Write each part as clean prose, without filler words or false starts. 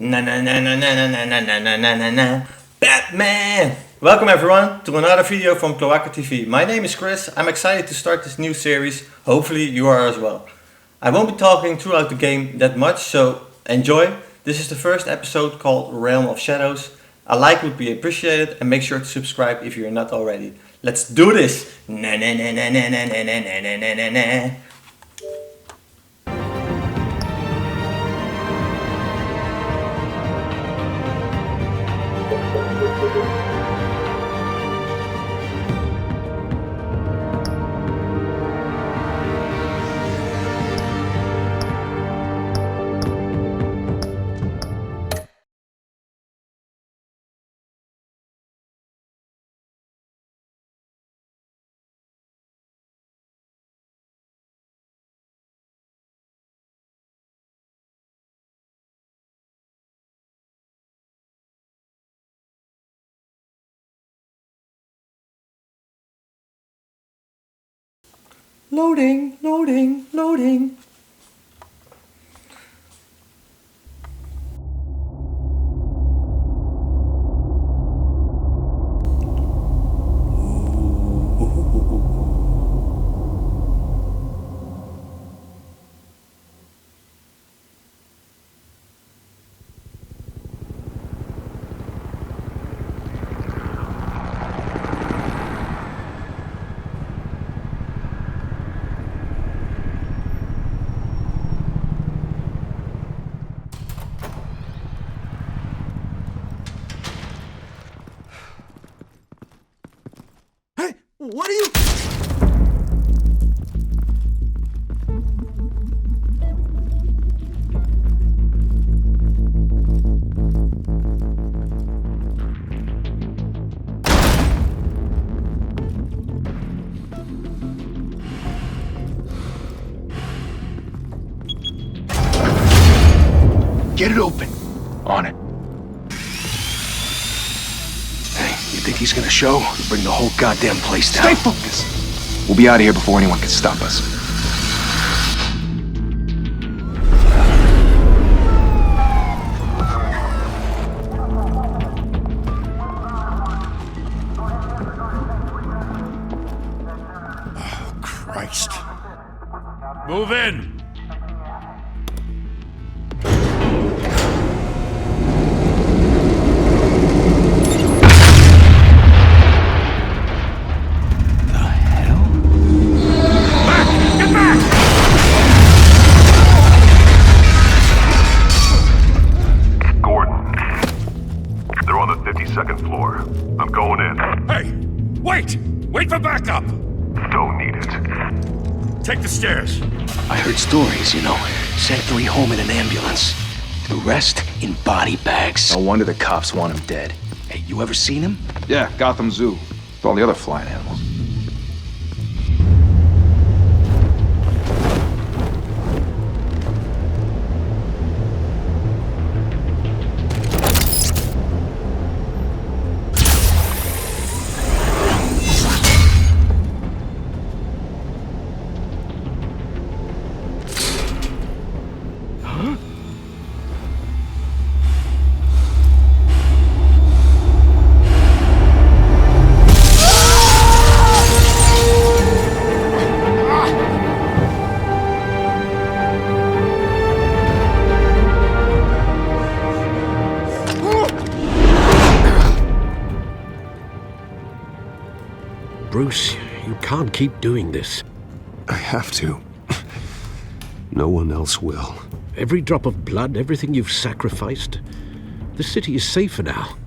Na na na na na na na na na na na na Batman! Welcome everyone to another video from Cloaca TV. My name is Chris. I'm excited to start this new series. Hopefully you are as well. I won't be talking throughout the game that much, so enjoy. This is the first episode called Realm of Shadows. A like would be appreciated and make sure to subscribe if you're not already. Let's do this! Na na na na na na na na na na na na. Loading, loading, loading. What are you... Get it open. On it. You think he's gonna show? Bring the whole goddamn place down. Stay focused! We'll be out of here before anyone can stop us. Oh, Christ. Move in! Second floor. I'm going in. Hey! Wait! Wait for backup! Don't need it. Take the stairs. I heard stories, Sent 3 home in an ambulance. The rest in body bags. No wonder the cops want him dead. Hey, you ever seen him? Yeah, Gotham Zoo. With all the other flying animals. Bruce, you can't keep doing this. I have to. No one else will. Every drop of blood, everything you've sacrificed. The city is safer now.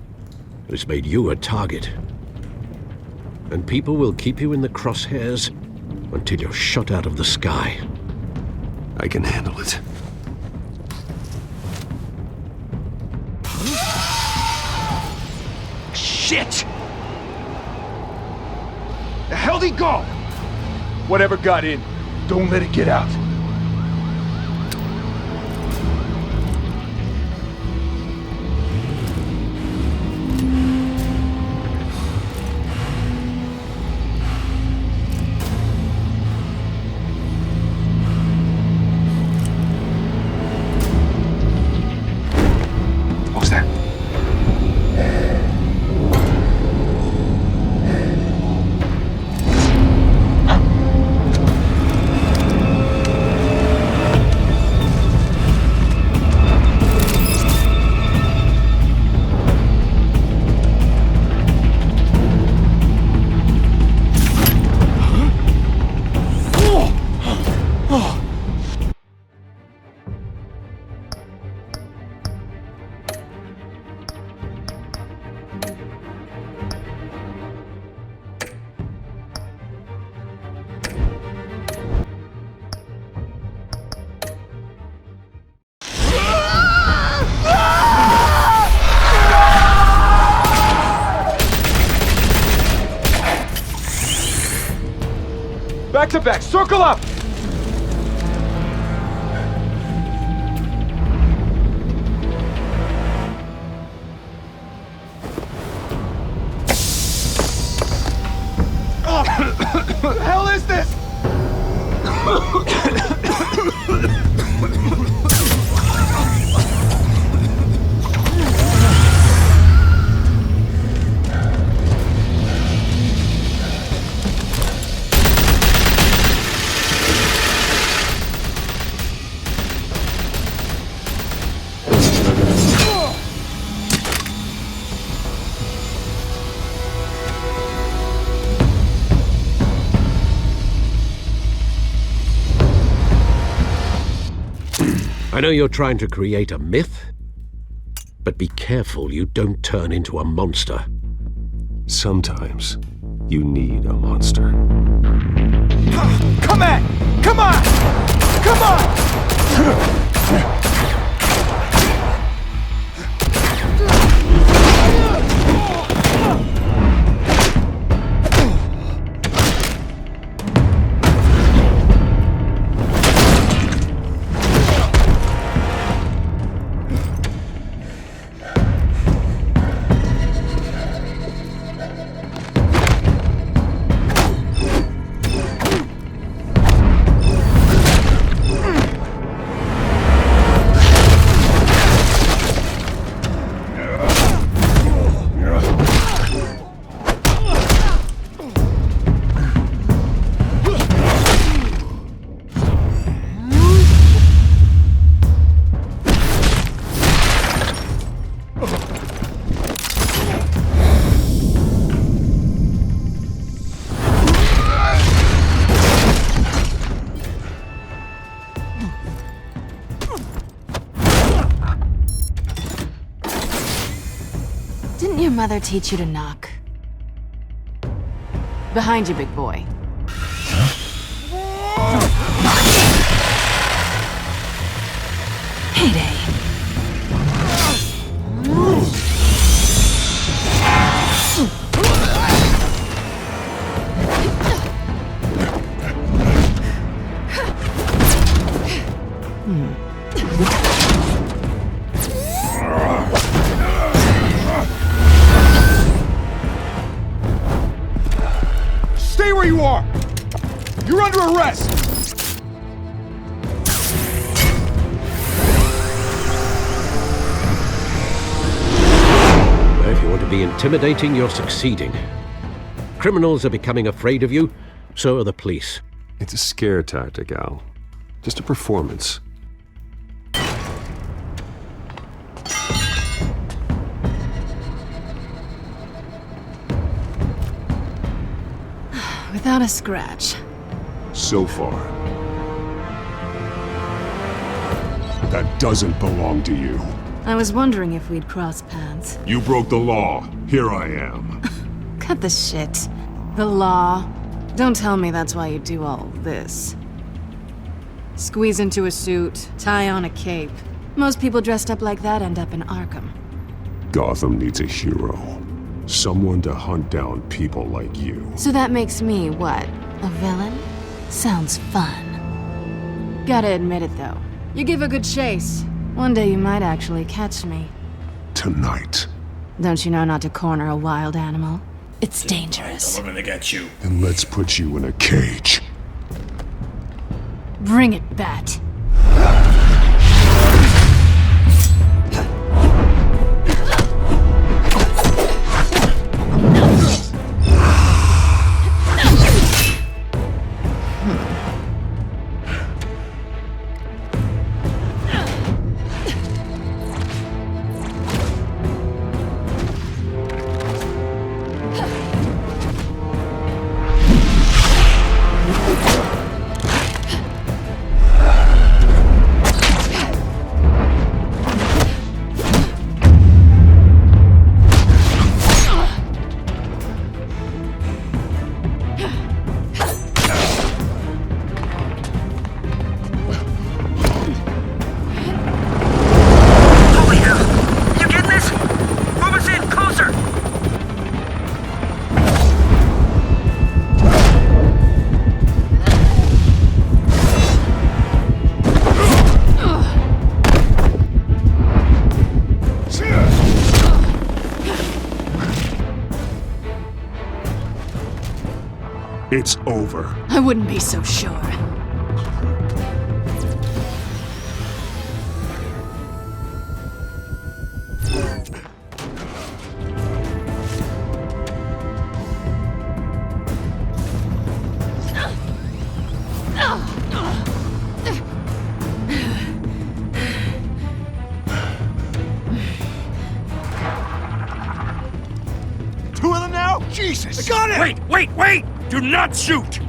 It's made you a target. And people will keep you in the crosshairs until you're shot out of the sky. I can handle it. Shit! The hell'd he go? Whatever got in, don't let it get out. Back to back, circle up! What the hell is this? I know you're trying to create a myth, but be careful you don't turn into a monster. Sometimes you need a monster. Come on! Come on! Come on! Didn't your mother teach you to knock? Behind you, big boy. Heyday. Stay where you are! You're under arrest! If you want to be intimidating, you're succeeding. Criminals are becoming afraid of you, so are the police. It's a scare tactic, Al. Just a performance. Without a scratch. So far. That doesn't belong to you. I was wondering if we'd cross paths. You broke the law. Here I am. Cut the shit. The law. Don't tell me that's why you do all this. Squeeze into a suit, tie on a cape. Most people dressed up like that end up in Arkham. Gotham needs a hero. Someone to hunt down people like you. So that makes me, what, a villain? Sounds fun. Gotta admit it, though. You give a good chase. One day you might actually catch me. Tonight. Don't you know not to corner a wild animal? It's dangerous. I'm gonna get you. Then let's put you in a cage. Bring it, Bat. It's over. I wouldn't be so sure. Two of them now? Jesus! I got it! Wait! Do not shoot!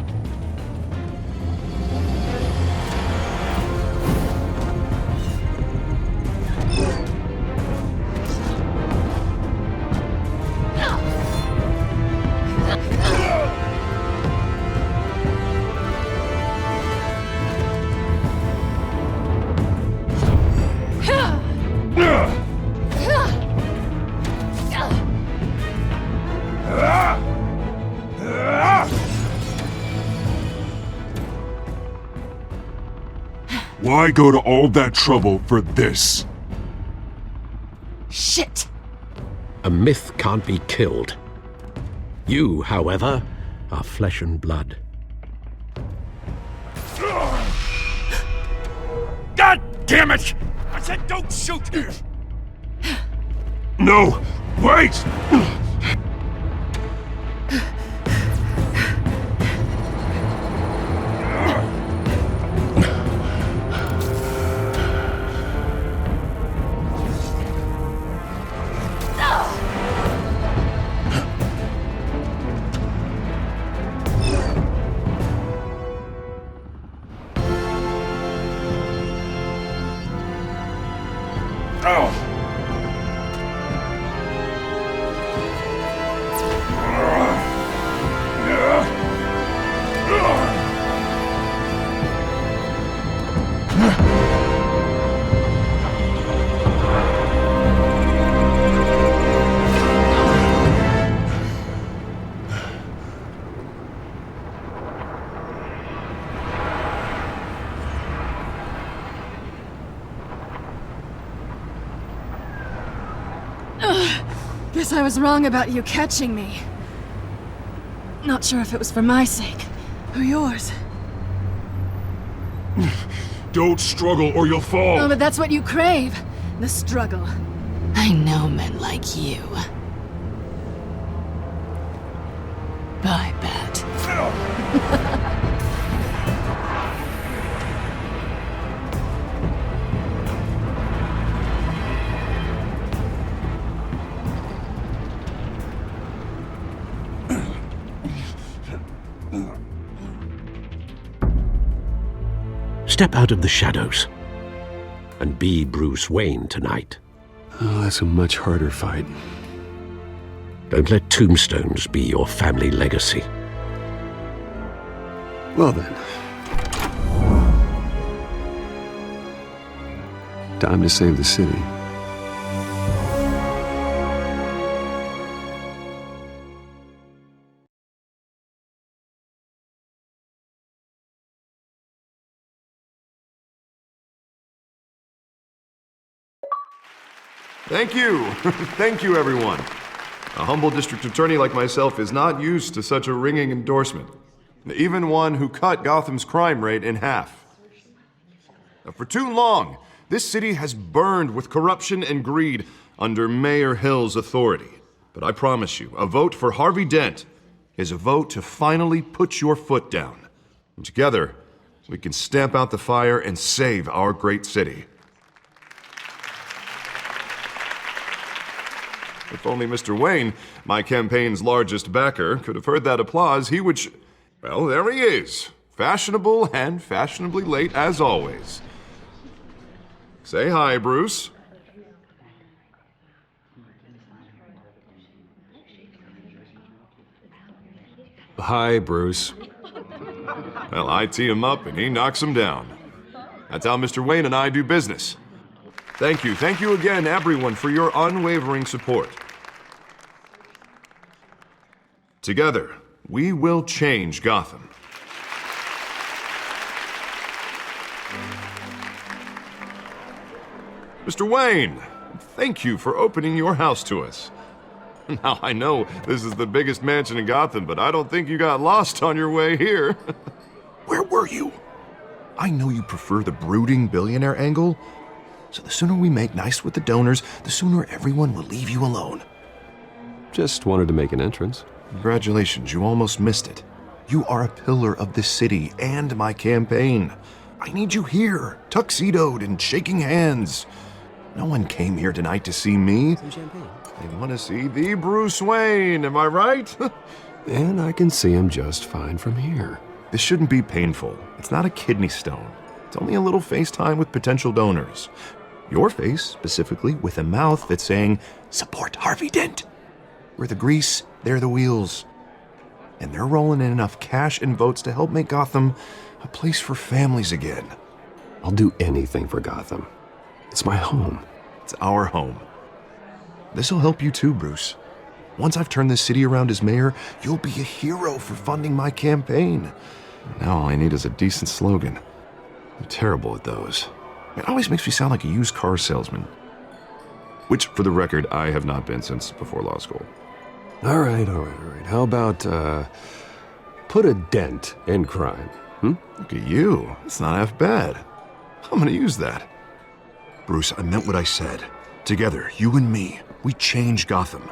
Why go to all that trouble for this? Shit! A myth can't be killed. You, however, are flesh and blood. God damn it! I said don't shoot! No! Wait! Guess I was wrong about you catching me. Not sure if it was for my sake or yours. Don't struggle or you'll fall! Oh, but that's what you crave. The struggle. I know men like you. Bye, Bat. Step out of the shadows and be Bruce Wayne tonight. Oh, that's a much harder fight. Don't let tombstones be your family legacy. Well then. Time to save the city. Thank you. Thank you, everyone. A humble district attorney like myself is not used to such a ringing endorsement. Even one who cut Gotham's crime rate in half. For too long, this city has burned with corruption and greed under Mayor Hill's authority. But I promise you, a vote for Harvey Dent is a vote to finally put your foot down. And together, we can stamp out the fire and save our great city. If only Mr. Wayne, my campaign's largest backer, could have heard that applause, he would well, there he is. Fashionable and fashionably late as always. Say hi, Bruce. Hi, Bruce. Well, I tee him up and he knocks him down. That's how Mr. Wayne and I do business. Thank you again, everyone, for your unwavering support. Together, we will change Gotham. Mr. Wayne, thank you for opening your house to us. Now, I know this is the biggest mansion in Gotham, but I don't think you got lost on your way here. Where were you? I know you prefer the brooding billionaire angle, so the sooner we make nice with the donors, the sooner everyone will leave you alone. Just wanted to make an entrance. Congratulations, you almost missed it. You are a pillar of this city and my campaign. I need you here, tuxedoed and shaking hands. No one came here tonight to see me. Some champagne. They want to see the Bruce Wayne, am I right? And I can see him just fine from here. This shouldn't be painful. It's not a kidney stone. It's only a little FaceTime with potential donors. Your face, specifically, with a mouth that's saying, support Harvey Dent. We're the grease, they're the wheels. And they're rolling in enough cash and votes to help make Gotham a place for families again. I'll do anything for Gotham. It's my home. It's our home. This'll help you too, Bruce. Once I've turned this city around as mayor, you'll be a hero for funding my campaign. Now all I need is a decent slogan. I'm terrible at those. It always makes me sound like a used car salesman. Which, for the record, I have not been since before law school. All right. How about, put a dent in crime, Look at you. It's not half bad. I'm gonna use that. Bruce, I meant what I said. Together, you and me, we change Gotham.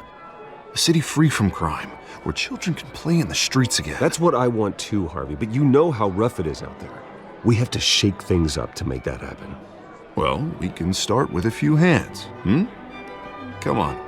A city free from crime, where children can play in the streets again. That's what I want too, Harvey, but you know how rough it is out there. We have to shake things up to make that happen. Well, we can start with a few hands, Come on.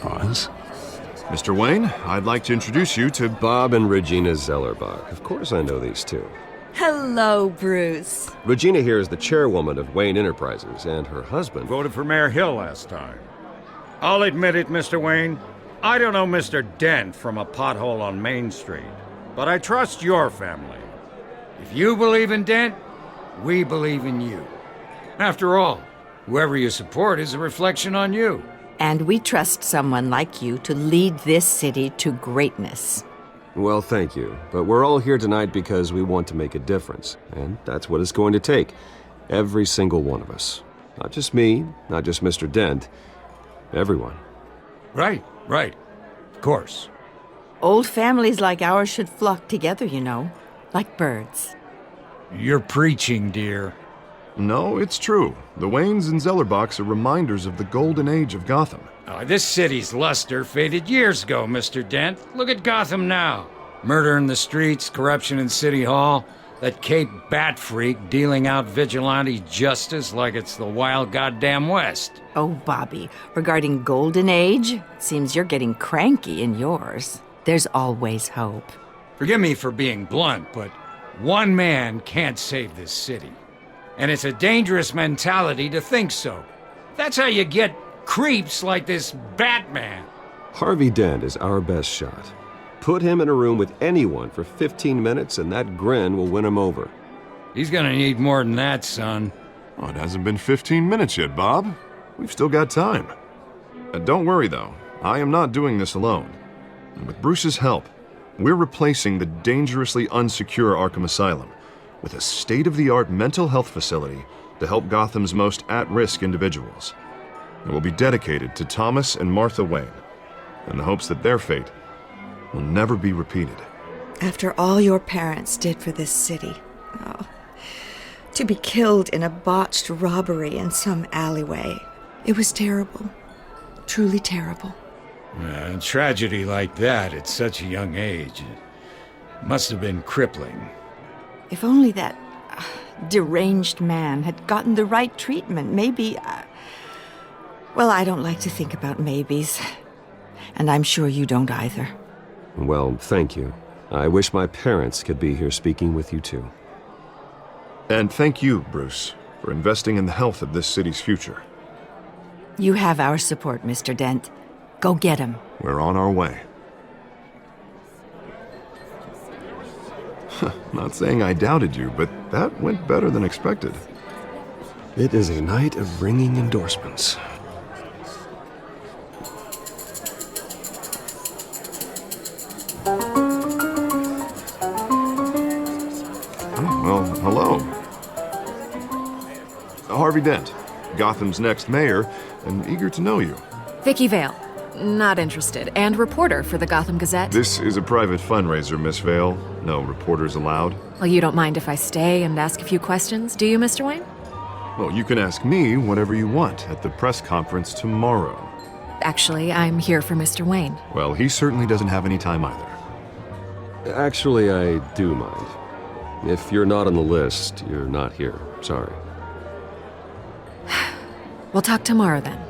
Pause. Mr. Wayne, I'd like to introduce you to Bob and Regina Zellerbach. Of course I know these two. Hello, Bruce. Regina here is the chairwoman of Wayne Enterprises, and her husband... Voted for Mayor Hill last time. I'll admit it, Mr. Wayne. I don't know Mr. Dent from a pothole on Main Street, but I trust your family. If you believe in Dent, we believe in you. After all, whoever you support is a reflection on you. And we trust someone like you to lead this city to greatness. Well, thank you. But we're all here tonight because we want to make a difference. And that's what it's going to take. Every single one of us. Not just me, not just Mr. Dent. Everyone. Right. Of course. Old families like ours should flock together, you know. Like birds. You're preaching, dear. No, it's true. The Waynes and Zellerbachs are reminders of the golden age of Gotham. This city's luster faded years ago, Mr. Dent. Look at Gotham now. Murder in the streets, corruption in City Hall, that Cape Bat freak dealing out vigilante justice like it's the wild goddamn West. Oh, Bobby, regarding Golden Age, seems you're getting cranky in yours. There's always hope. Forgive me for being blunt, but one man can't save this city. And it's a dangerous mentality to think so. That's how you get creeps like this Batman. Harvey Dent is our best shot. Put him in a room with anyone for 15 minutes and that grin will win him over. He's gonna need more than that, son. Oh, it hasn't been 15 minutes yet, Bob. We've still got time. Don't worry, though. I am not doing this alone. And with Bruce's help, we're replacing the dangerously unsecure Arkham Asylum with a state-of-the-art mental health facility to help Gotham's most at-risk individuals. It will be dedicated to Thomas and Martha Wayne, in the hopes that their fate will never be repeated. After all your parents did for this city, to be killed in a botched robbery in some alleyway, it was terrible. Truly terrible. A tragedy like that at such a young age, it must have been crippling. If only that deranged man had gotten the right treatment, maybe... Well, I don't like to think about maybes. And I'm sure you don't either. Well, thank you. I wish my parents could be here speaking with you too. And thank you, Bruce, for investing in the health of this city's future. You have our support, Mr. Dent. Go get him. We're on our way. Not saying I doubted you, but that went better than expected. It is a night of ringing endorsements. Well, hello. Harvey Dent, Gotham's next mayor, and eager to know you. Vicky Vale. Not interested. And reporter for the Gotham Gazette. This is a private fundraiser, Miss Vale. No reporters allowed. Well, you don't mind if I stay and ask a few questions, do you, Mr. Wayne? Well, you can ask me whatever you want at the press conference tomorrow. Actually, I'm here for Mr. Wayne. Well, he certainly doesn't have any time either. Actually, I do mind. If you're not on the list, you're not here. Sorry. We'll talk tomorrow then.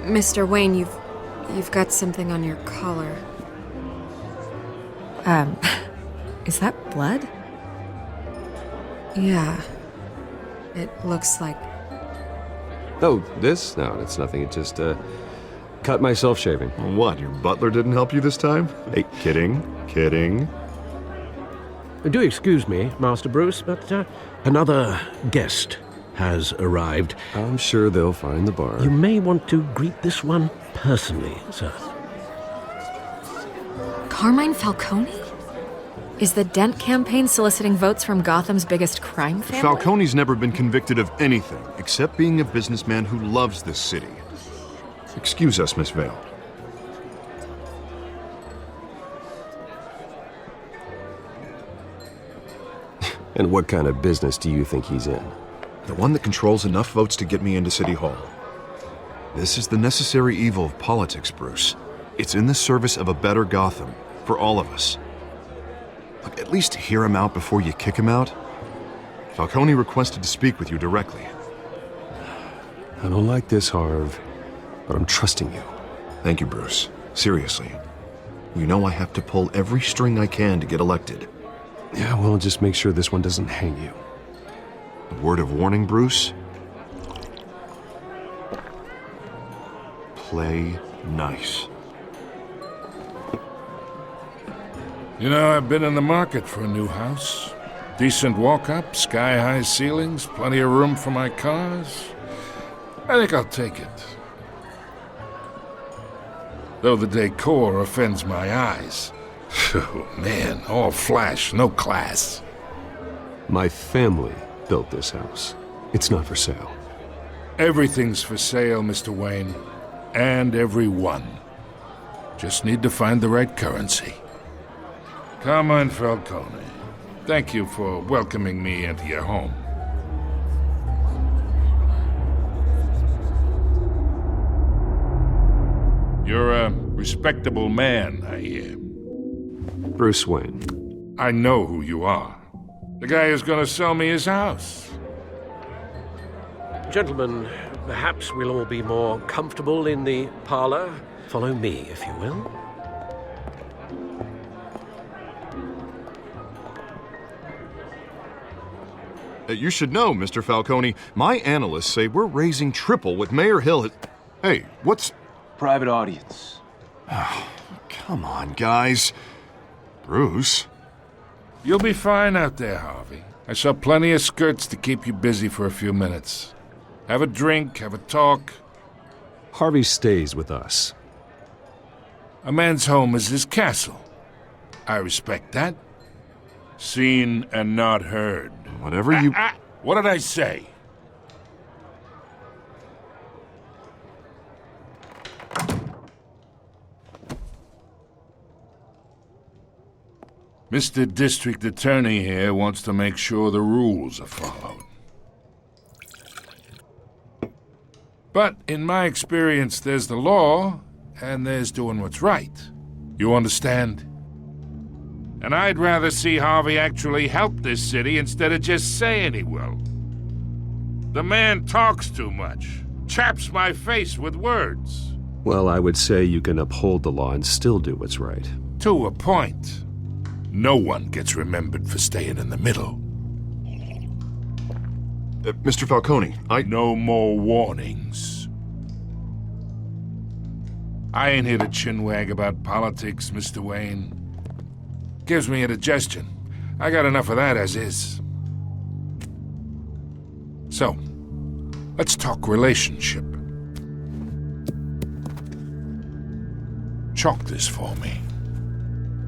Mr. Wayne, you've got something on your collar. Is that blood? Yeah. It looks like... Oh, this? No, it's nothing. It just, cut myself shaving. What, your butler didn't help you this time? Hey, kidding. Do excuse me, Master Bruce, but another guest has arrived. I'm sure they'll find the bar. You may want to greet this one personally, sir. Carmine Falcone? Is the Dent campaign soliciting votes from Gotham's biggest crime family? Falcone's never been convicted of anything except being a businessman who loves this city. Excuse us, Miss Vale. And what kind of business do you think he's in? The one that controls enough votes to get me into City Hall. This is the necessary evil of politics, Bruce. It's in the service of a better Gotham, for all of us. Look, at least hear him out before you kick him out. Falcone requested to speak with you directly. I don't like this, Harv, but I'm trusting you. Thank you, Bruce. Seriously. You know I have to pull every string I can to get elected. Yeah, well, just make sure this one doesn't hang you. A word of warning, Bruce? Play nice. You know, I've been in the market for a new house. Decent walk-up, sky-high ceilings, plenty of room for my cars. I think I'll take it. Though the decor offends my eyes. Oh, man, all flash, no class. My family built this house. It's not for sale. Everything's for sale, Mr. Wayne. And everyone. Just need to find the right currency. Carmine Falcone, thank you for welcoming me into your home. You're a respectable man, I hear. Bruce Wayne. I know who you are. The guy who's gonna sell me his house. Gentlemen, perhaps we'll all be more comfortable in the parlor. Follow me, if you will. You should know, Mr. Falcone, my analysts say we're raising triple what Mayor Hill has... Hey, what's... Private audience. Oh, come on, guys. Bruce? You'll be fine out there, Harvey. I saw plenty of skirts to keep you busy for a few minutes. Have a drink, have a talk. Harvey stays with us. A man's home is his castle. I respect that. Seen and not heard. Whatever you... What did I say? Mr. District Attorney here wants to make sure the rules are followed. But in my experience, there's the law, and there's doing what's right. You understand? And I'd rather see Harvey actually help this city instead of just saying he will. The man talks too much, chaps my face with words. Well, I would say you can uphold the law and still do what's right. To a point. No one gets remembered for staying in the middle. Mr. Falcone, No more warnings. I ain't here to chinwag about politics, Mr. Wayne. Gives me indigestion. I got enough of that as is. So, let's talk relationship. Chalk this for me.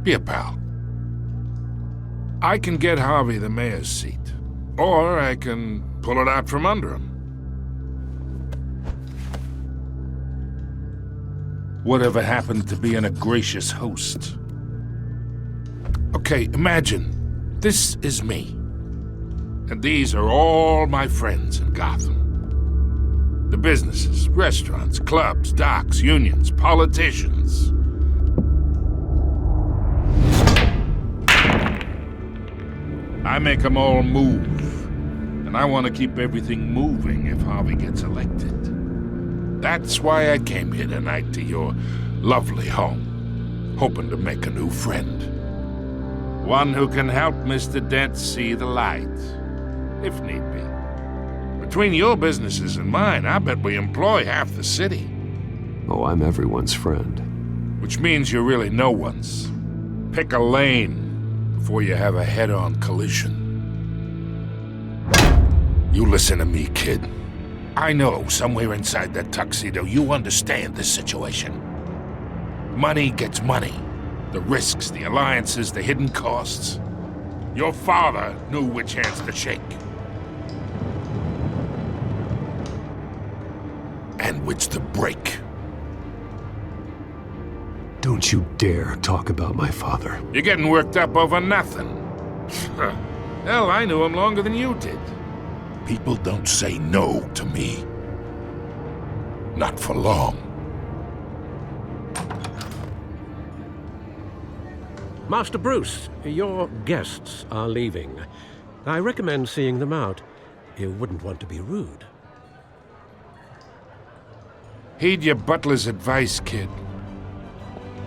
Be a pal. I can get Harvey the mayor's seat, or I can pull it out from under him. Whatever happened to being a gracious host? Okay, imagine, this is me. And these are all my friends in Gotham. The businesses, restaurants, clubs, docks, unions, politicians. I make them all move. And I want to keep everything moving if Harvey gets elected. That's why I came here tonight to your lovely home, hoping to make a new friend. One who can help Mr. Dent see the light, if need be. Between your businesses and mine, I bet we employ half the city. Oh, I'm everyone's friend. Which means you're really no one's. Pick a lane before you have a head-on collision. You listen to me, kid. I know somewhere inside that tuxedo you understand this situation. Money gets money. The risks, the alliances, the hidden costs. Your father knew which hands to shake. And which to break. Don't you dare talk about my father. You're getting worked up over nothing. Hell, I knew him longer than you did. People don't say no to me. Not for long. Master Bruce, your guests are leaving. I recommend seeing them out. You wouldn't want to be rude. Heed your butler's advice, kid.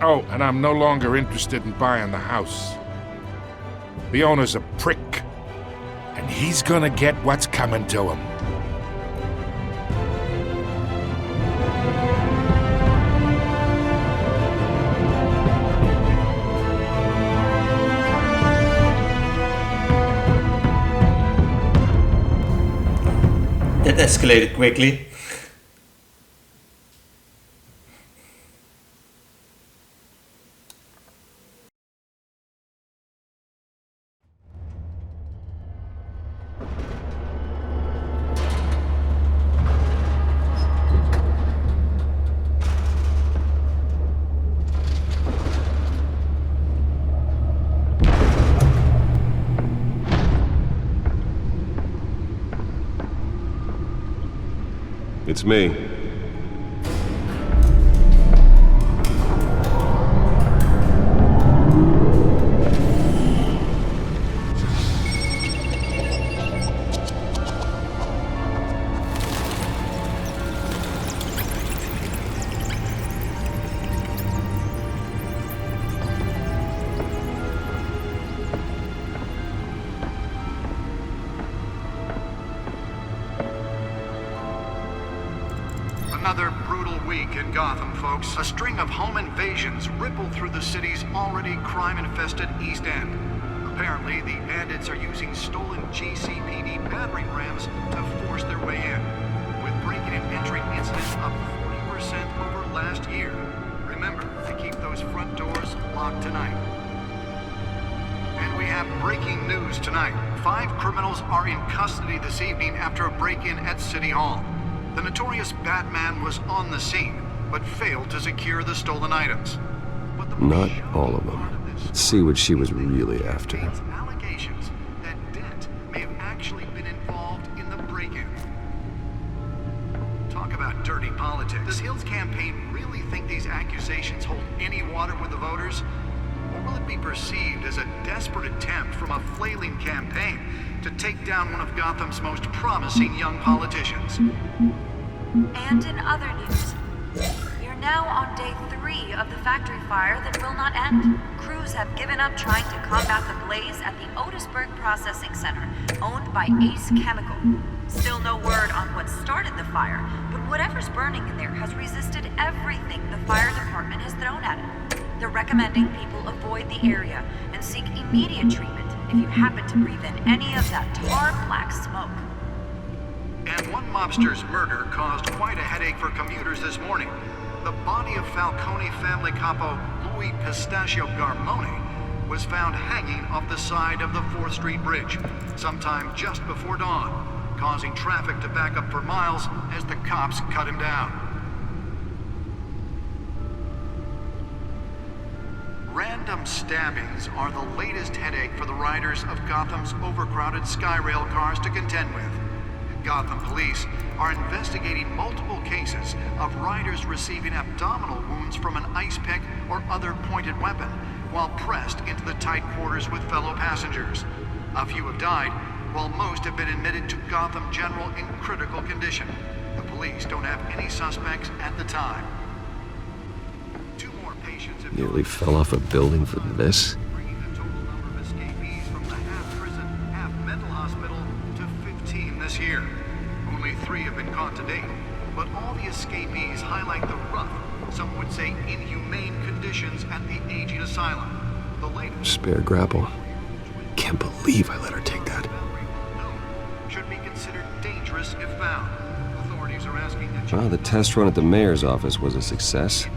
Oh, and I'm no longer interested in buying the house. The owner's a prick, and he's gonna get what's coming to him. That escalated quickly. It's me. Another brutal week in Gotham, folks. A string of home invasions rippled through the city's already crime-infested East End. Apparently, the bandits are using stolen GCPD battering rams to force their way in, with breaking and entering incidents up 40% over last year. Remember to keep those front doors locked tonight. And we have breaking news tonight. 5 criminals are in custody this evening after a break-in at City Hall. The notorious Batman was on the scene, but failed to secure the stolen items. Not all of them. Let's see what she was really after. Allegations that Dent may have actually been involved in the break-in. Talk about dirty politics. Does Hill's campaign really think these accusations hold any water with the voters? Or will it be perceived as a desperate attempt from a flailing campaign to take down one of Gotham's most promising young politicians? And in other news, we're now on day 3 of the factory fire that will not end. Crews have given up trying to combat the blaze at the Otisburg Processing Center, owned by Ace Chemical. Still no word on what started the fire, but whatever's burning in there has resisted everything the fire department has thrown at it. They're recommending people avoid the area and seek immediate treatment if you happen to breathe in any of that tar black smoke. And one mobster's murder caused quite a headache for commuters this morning. The body of Falcone family capo Louis Pistachio Garmone was found hanging off the side of the 4th Street Bridge sometime just before dawn, causing traffic to back up for miles as the cops cut him down. Random stabbings are the latest headache for the riders of Gotham's overcrowded Skyrail cars to contend with. Gotham police are investigating multiple cases of riders receiving abdominal wounds from an ice pick or other pointed weapon while pressed into the tight quarters with fellow passengers. A few have died, while most have been admitted to Gotham General in critical condition. The police don't have any suspects at the time. Nearly fell off a building for this? Bringing the total number of escapees from the half-prison, half-mental hospital to 15 this year. Only 3 have been caught to date, but all the escapees highlight the rough, some would say inhumane conditions at the aging asylum. The latest Spare grapple. Can't believe I let her take that. should be considered dangerous if found. Authorities are asking that Well, the test run at the mayor's office was a success.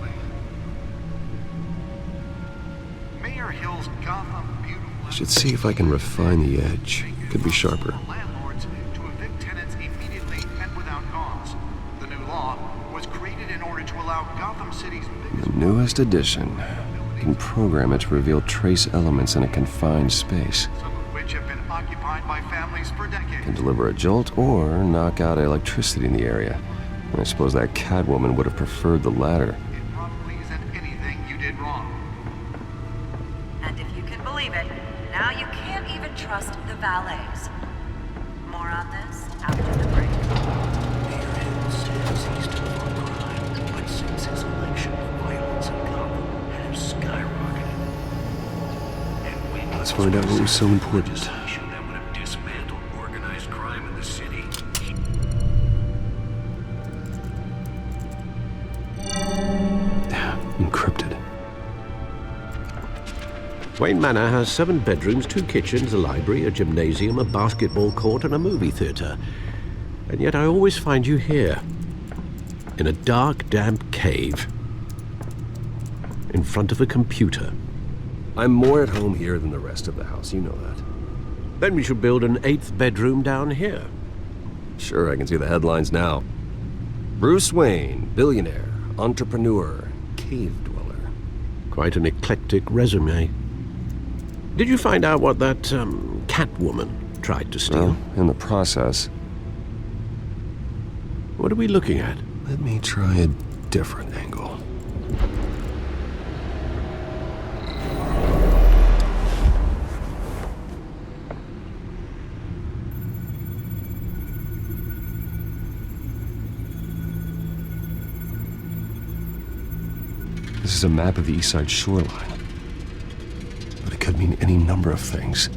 Mayor Hill's Gotham Beautiful I should see if I can refine the edge. Could be sharper. landlords to evict tenants immediately and without cause. The new law was created in order to allow Gotham City's The newest edition. You can program it to reveal trace elements in a confined space. which have been occupied by families for decades. Can deliver a jolt or knock out electricity in the area. And I suppose that Catwoman would have preferred the latter. Probably isn't anything you did wrong. And if you can believe it, now you can't even trust the valets. More on this after the break. Mayor Hill says he's tough on crime, but since his election, violence in Gotham has skyrocketed. And when Let's find out what was so important. that would have dismantled organized crime in the city. Encrypted. Wayne Manor has 7 bedrooms, 2 kitchens, a library, a gymnasium, a basketball court, and a movie theater. And yet I always find you here, in a dark, damp cave, in front of a computer. I'm more at home here than the rest of the house, you know that. Then we should build an 8th bedroom down here. Sure, I can see the headlines now. Bruce Wayne, billionaire, entrepreneur, cave dweller. Quite an eclectic resume. Did you find out what that, Catwoman tried to steal? Well, in the process. What are we looking at? Let me try a different angle. This is a map of the East Side shoreline. But it could mean any number of things.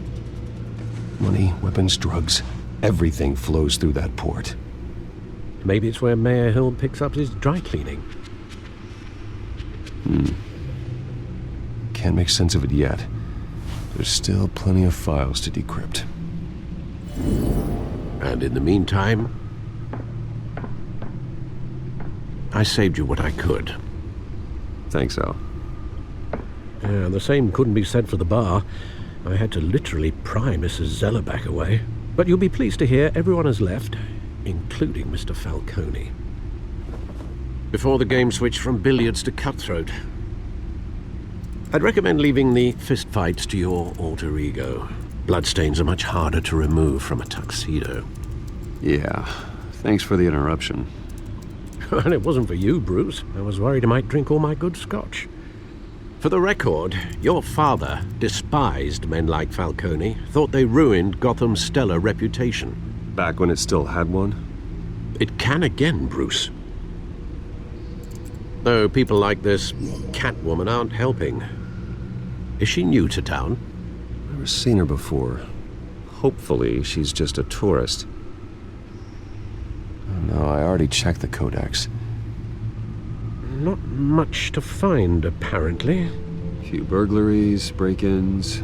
Money, weapons, drugs, everything flows through that port. Maybe it's where Mayor Hill picks up his dry cleaning. Can't make sense of it yet. There's still plenty of files to decrypt. And in the meantime, I saved you what I could. Thanks, Al. Yeah, the same couldn't be said for the bar. I had to literally pry Mrs. Zellerback away. But you'll be pleased to hear everyone has left, including Mr. Falcone. Before the game switched from billiards to cutthroat. I'd recommend leaving the fistfights to your alter ego. Bloodstains are much harder to remove from a tuxedo. Yeah, thanks for the interruption. And it wasn't for you, Bruce. I was worried I might drink all my good scotch. For the record, your father despised men like Falcone, thought they ruined Gotham's stellar reputation. Back when it still had one? It can again, Bruce. Though people like this Catwoman aren't helping. Is she new to town? Never seen her before. Hopefully, she's just a tourist. Oh, no, I already checked the codex. Not much to find, apparently. Few burglaries, break-ins.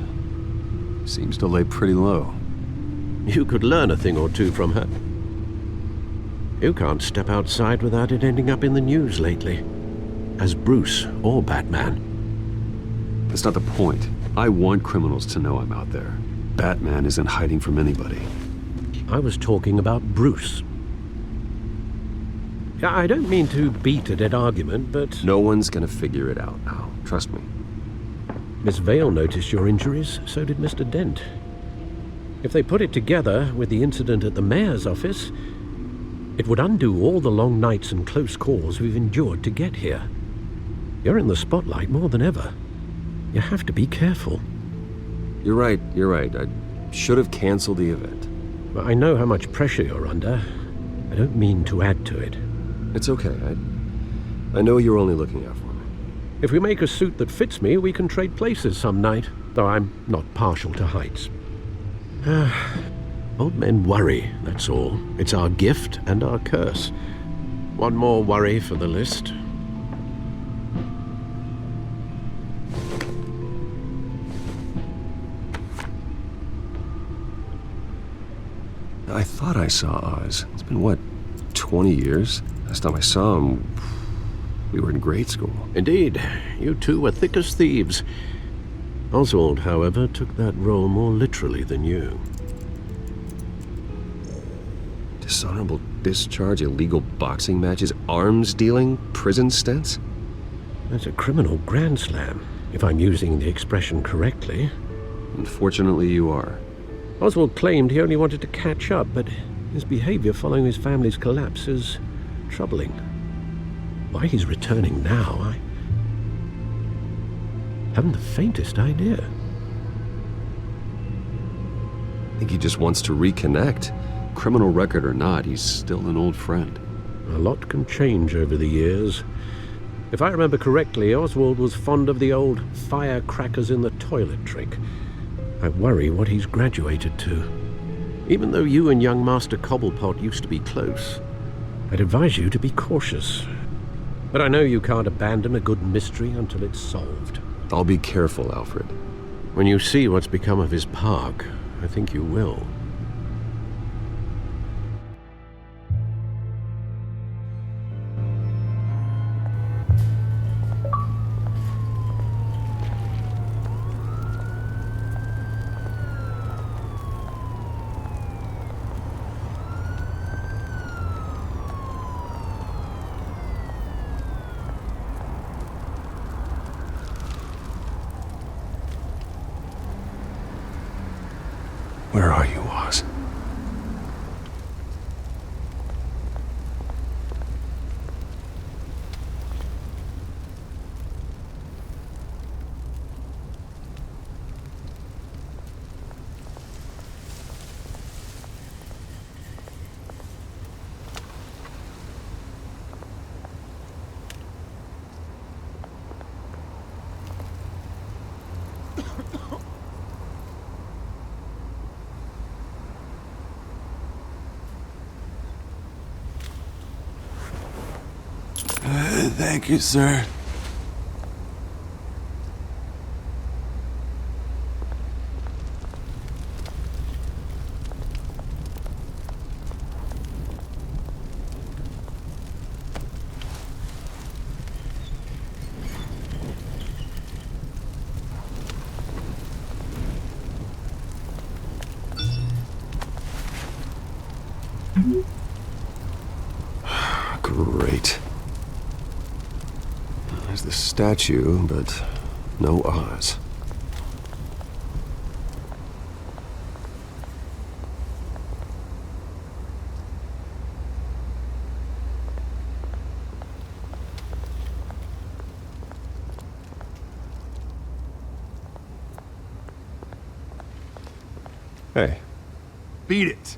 Seems to lay pretty low. You could learn a thing or two from her. You can't step outside without it ending up in the news lately. As Bruce or Batman. That's not the point. I want criminals to know I'm out there. Batman isn't hiding from anybody. I was talking about Bruce. I don't mean to beat a dead argument, but... No one's gonna figure it out now. Trust me. Miss Vale noticed your injuries, so did Mr. Dent. If they put it together with the incident at the mayor's office, it would undo all the long nights and close calls we've endured to get here. You're in the spotlight more than ever. You have to be careful. You're right. I should have canceled the event. Well, I know how much pressure you're under. I don't mean to add to it. It's okay. I know you're only looking out for me. If we make a suit that fits me, we can trade places some night, though I'm not partial to heights. Old men worry, that's all. It's our gift and our curse. One more worry for the list. I thought I saw Oz. It's been, what, 20 years? Last time I saw him, we were in grade school. Indeed. You two were thick as thieves. Oswald, however, took that role more literally than you. Dishonorable discharge, illegal boxing matches, arms dealing, prison stints? That's a criminal grand slam, if I'm using the expression correctly. Unfortunately, you are. Oswald claimed he only wanted to catch up, but his behavior following his family's collapse is troubling. Why he's returning now, I haven't the faintest idea. I think he just wants to reconnect. Criminal record or not, he's still an old friend. A lot can change over the years. If I remember correctly, Oswald was fond of the old firecrackers in the toilet trick. I worry what he's graduated to. Even though you and young Master Cobblepot used to be close, I'd advise you to be cautious. But I know you can't abandon a good mystery until it's solved. I'll be careful, Alfred. When you see what's become of his park, I think you will. Where are you, Oz? Thank you, sir. Great. There's the statue, but no Oz. Hey. Beat it.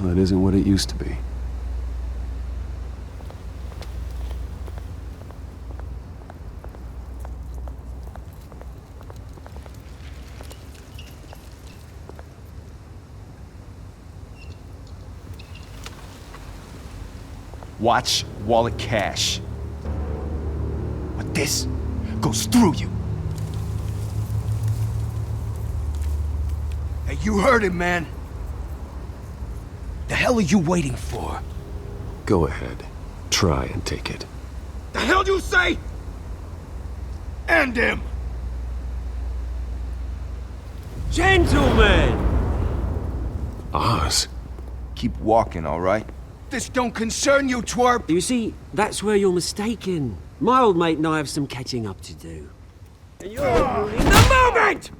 Well, it isn't what it used to be. Watch wallet cash. But this goes through you. Hey, you heard him, man. The hell are you waiting for? Go ahead. Try and take it. The hell do you say? End him! Gentlemen! Oz. Keep walking, all right? This don't concern you, twerp! You see, that's where you're mistaken. My old mate and I have some catching up to do. And you're ruining the moment!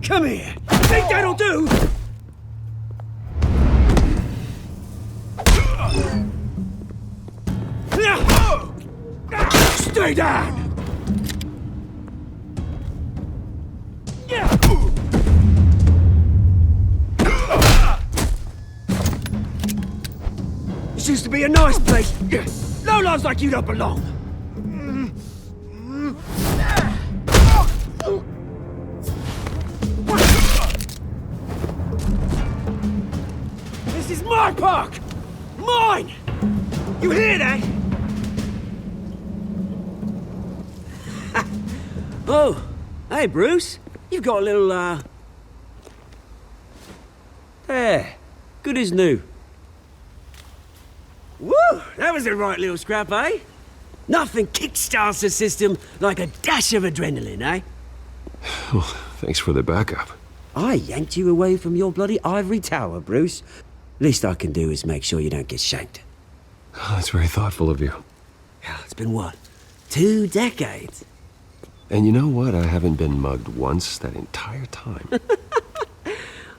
Come here! Think that'll do? Stay down! This used to be a nice place. Lowlifes like you don't belong. This is my park! Mine! You hear that? Oh, hey, Bruce. You've got a little, There. Good as new. Woo! That was a right little scrap, eh? Nothing kickstarts the system like a dash of adrenaline, eh? Well, thanks for the backup. I yanked you away from your bloody ivory tower, Bruce. Least I can do is make sure you don't get shanked. Oh, that's very thoughtful of you. Yeah, it's been what? 2 decades? And you know what? I haven't been mugged once that entire time.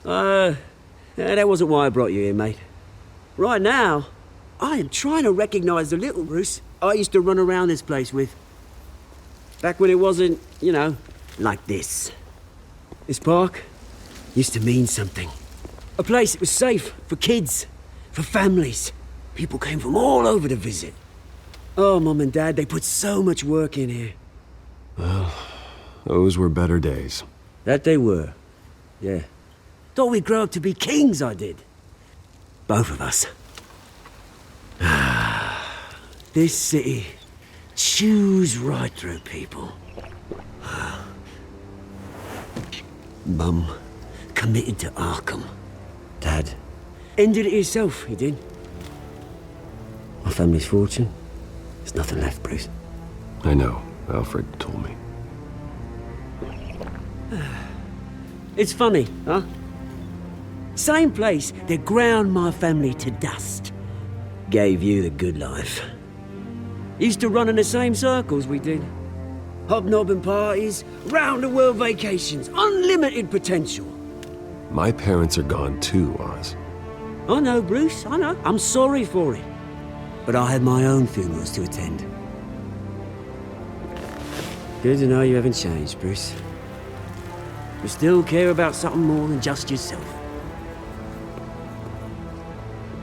That wasn't why I brought you here, mate. Right now, I am trying to recognize the little Bruce I used to run around this place with. Back when it wasn't, you know, like this. This park used to mean something. A place that was safe for kids, for families. People came from all over to visit. Oh, Mum and Dad, they put so much work in here. Well, those were better days. That they were. Yeah. Thought we'd grow up to be kings, I did. Both of us. This city chews right through people. Mum committed to Arkham. Dad ended it himself, he did. My family's fortune. There's nothing left, Bruce. I know. Alfred told me. It's funny, huh? Same place that ground my family to dust gave you the good life. Used to run in the same circles we did. Hobnobbing parties, round-the-world vacations, unlimited potential. My parents are gone too, Oz. I know, Bruce, I know. I'm sorry for it. But I had my own funerals to attend. Good to know you haven't changed, Bruce. You still care about something more than just yourself.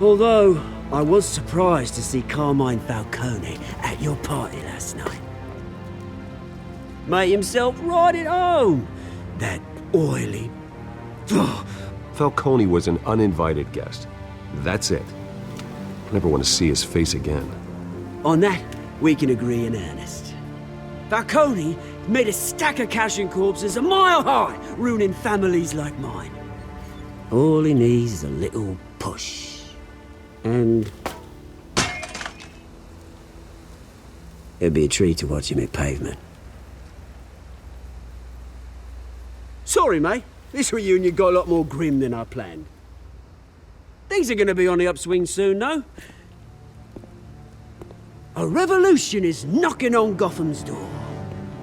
Although, I was surprised to see Carmine Falcone at your party last night. Made himself right at home. That oily... Falcone was an uninvited guest. That's it. Never want to see his face again. On that, we can agree in earnest. Falcone made a stack of cash and corpses a mile high, ruining families like mine. All he needs is a little push. And... it'd be a treat to watch him hit pavement. Sorry, mate. This reunion got a lot more grim than I planned. Things are gonna be on the upswing soon, no? A revolution is knocking on Gotham's door.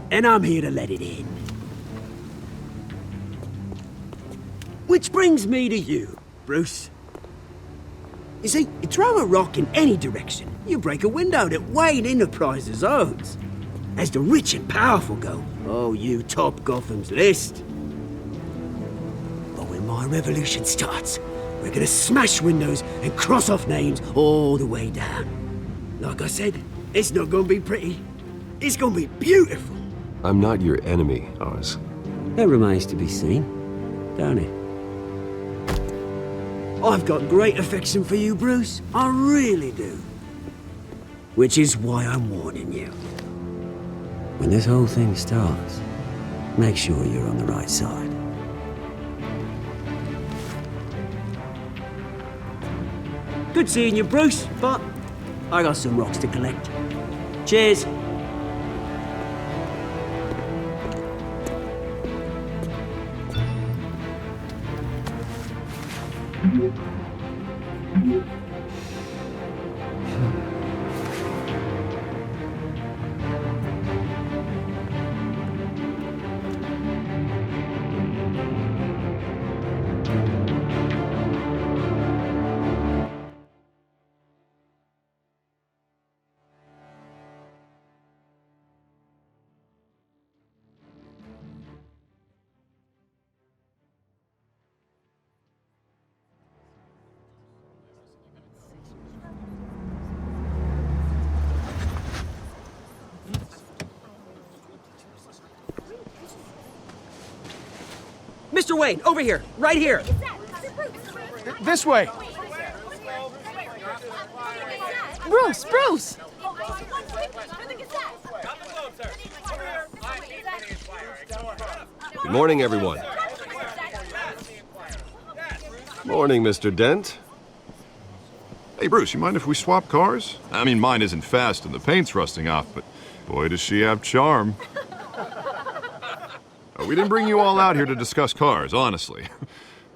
And I'm here to let it in. Which brings me to you, Bruce. You see, you throw a rock in any direction, you break a window that Wayne Enterprises owns. As the rich and powerful go, oh, you top Gotham's list. But when my revolution starts, we're gonna smash windows and cross off names all the way down. Like I said, it's not gonna be pretty. It's gonna be beautiful. I'm not your enemy, Oz. That remains to be seen, don't it? I've got great affection for you, Bruce. I really do. Which is why I'm warning you. When this whole thing starts, make sure you're on the right side. Good seeing you, Bruce, but I got some rocks to collect. Cheers. Mr. Wayne, over here, right here. This way. Bruce, Bruce! Good morning, everyone. Morning, Mr. Dent. Hey, Bruce, you mind if we swap cars? I mean, mine isn't fast and the paint's rusting off, but boy, does she have charm. We didn't bring you all out here to discuss cars, honestly.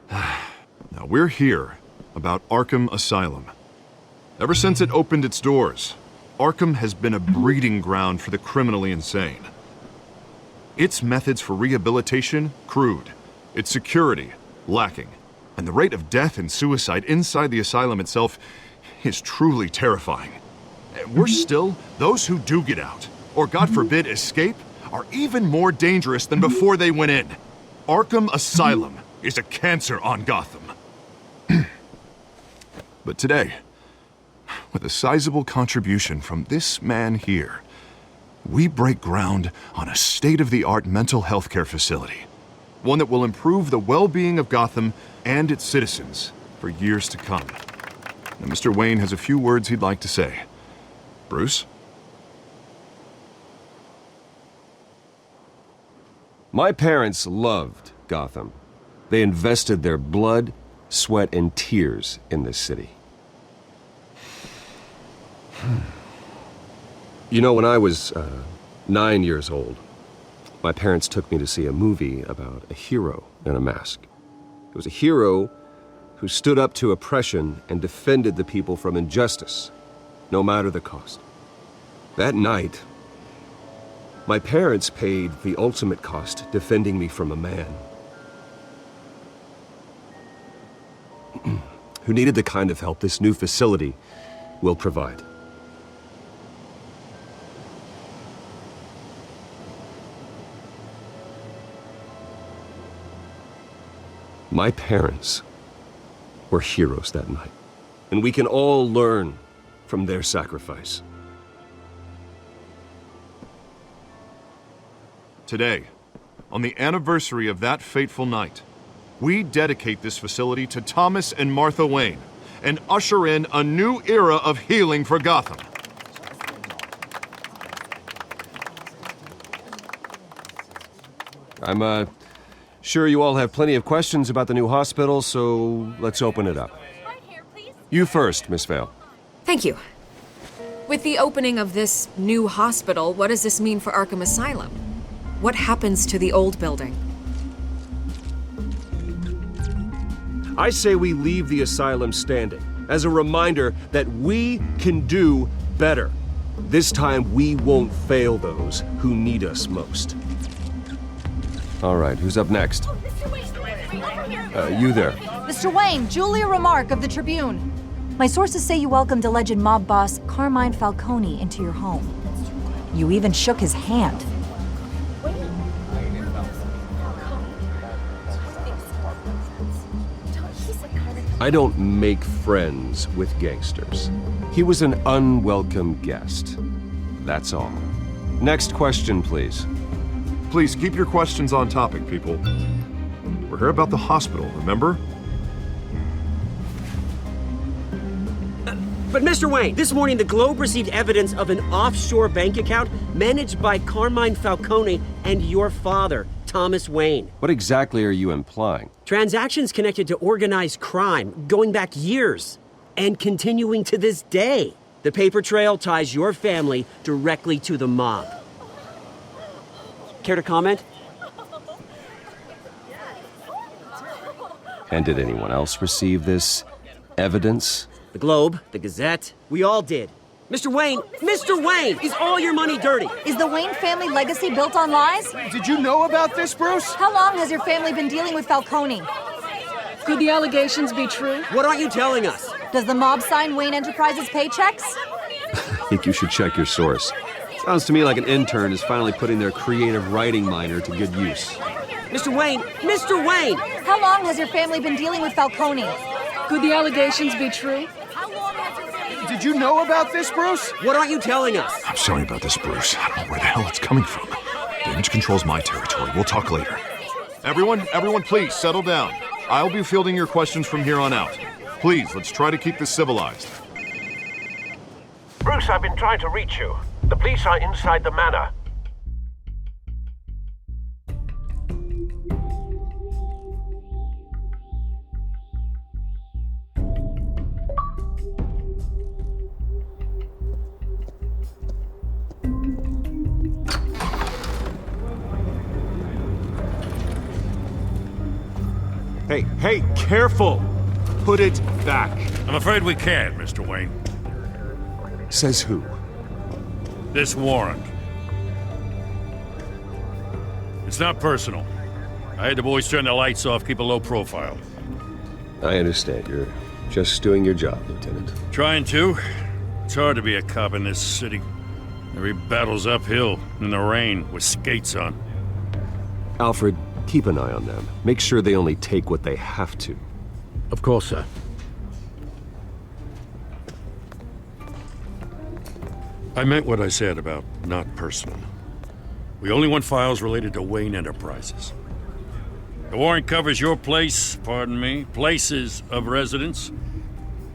Now, we're here about Arkham Asylum. Ever since it opened its doors, Arkham has been a breeding ground for the criminally insane. Its methods for rehabilitation, crude. Its security, lacking. And the rate of death and suicide inside the asylum itself is truly terrifying. Worse still, those who do get out, or God forbid escape, are even more dangerous than before they went in. Arkham Asylum is a cancer on Gotham. But today, with a sizable contribution from this man here, we break ground on a state-of-the-art mental health care facility. One that will improve the well-being of Gotham and its citizens for years to come. Now, Mr. Wayne has a few words he'd like to say. Bruce? My parents loved Gotham. They invested their blood, sweat, and tears in this city. You know, when I was 9 years old, my parents took me to see a movie about a hero in a mask. It was a hero who stood up to oppression and defended the people from injustice, no matter the cost. That night, my parents paid the ultimate cost defending me from a man who needed the kind of help this new facility will provide. My parents were heroes that night, and we can all learn from their sacrifice. Today, on the anniversary of that fateful night, we dedicate this facility to Thomas and Martha Wayne and usher in a new era of healing for Gotham. I'm sure you all have plenty of questions about the new hospital, so let's open it up. You first, Miss Vale. Thank you. With the opening of this new hospital, what does this mean for Arkham Asylum? What happens to the old building? I say we leave the asylum standing as a reminder that we can do better. This time we won't fail those who need us most. All right, who's up next? You there. Mr. Wayne, Julia Remark of the Tribune. My sources say you welcomed alleged mob boss Carmine Falcone into your home. You even shook his hand. I don't make friends with gangsters. He was an unwelcome guest. That's all. Next question, please. Please keep your questions on topic, people. We're here about the hospital, remember? But Mr. Wayne, this morning the Globe received evidence of an offshore bank account managed by Carmine Falcone and your father, Thomas Wayne. What exactly are you implying? Transactions connected to organized crime going back years and continuing to this day. The paper trail ties your family directly to the mob. Care to comment? And did anyone else receive this evidence? The Globe, the Gazette, we all did. Mr. Wayne, is all your money dirty? Is the Wayne family legacy built on lies? Did you know about this, Bruce? How long has your family been dealing with Falcone? Could the allegations be true? What aren't you telling us? Does the mob sign Wayne Enterprises paychecks? I think you should check your source. Sounds to me like an intern is finally putting their creative writing minor to good use. Mr. Wayne! How long has your family been dealing with Falcone? Could the allegations be true? Did you know about this, Bruce? What aren't you telling us? I'm sorry about this, Bruce. I don't know where the hell it's coming from. Damage control's my territory. We'll talk later. Everyone, please, settle down. I'll be fielding your questions from here on out. Please, let's try to keep this civilized. Bruce, I've been trying to reach you. The police are inside the manor. Hey, careful! Put it back. I'm afraid we can't, Mr. Wayne. Says who? This warrant. It's not personal. I had the boys turn the lights off, keep a low profile. I understand. You're just doing your job, Lieutenant. Trying to. It's hard to be a cop in this city. Every battle's uphill, in the rain, with skates on. Alfred, keep an eye on them. Make sure they only take what they have to. Of course, sir. I meant what I said about not personal. We only want files related to Wayne Enterprises. The warrant covers your place, pardon me, places of residence,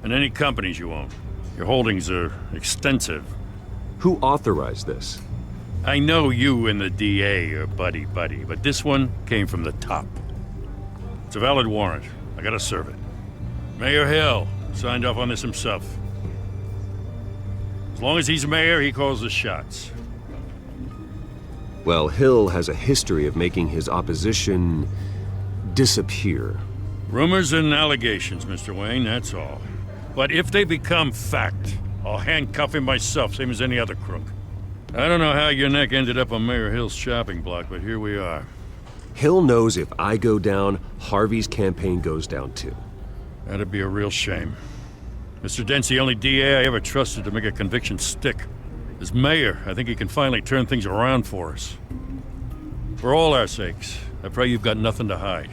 and any companies you own. Your holdings are extensive. Who authorized this? I know you and the DA are buddy-buddy, but this one came from the top. It's a valid warrant. I gotta serve it. Mayor Hill signed off on this himself. As long as he's mayor, he calls the shots. Well, Hill has a history of making his opposition disappear. Rumors and allegations, Mr. Wayne, that's all. But if they become fact, I'll handcuff him myself, same as any other crook. I don't know how your neck ended up on Mayor Hill's shopping block, but here we are. Hill knows if I go down, Harvey's campaign goes down too. That'd be a real shame. Mr. Dent's the only DA I ever trusted to make a conviction stick. As mayor, I think he can finally turn things around for us. For all our sakes, I pray you've got nothing to hide.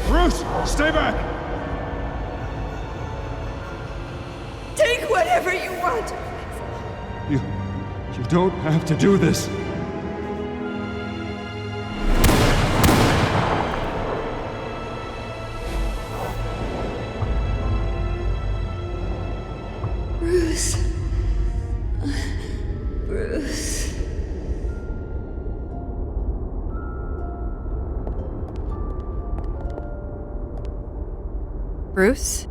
Bruce, stay back! Take whatever you want. You don't have to do this. Bruce. Bruce. Bruce?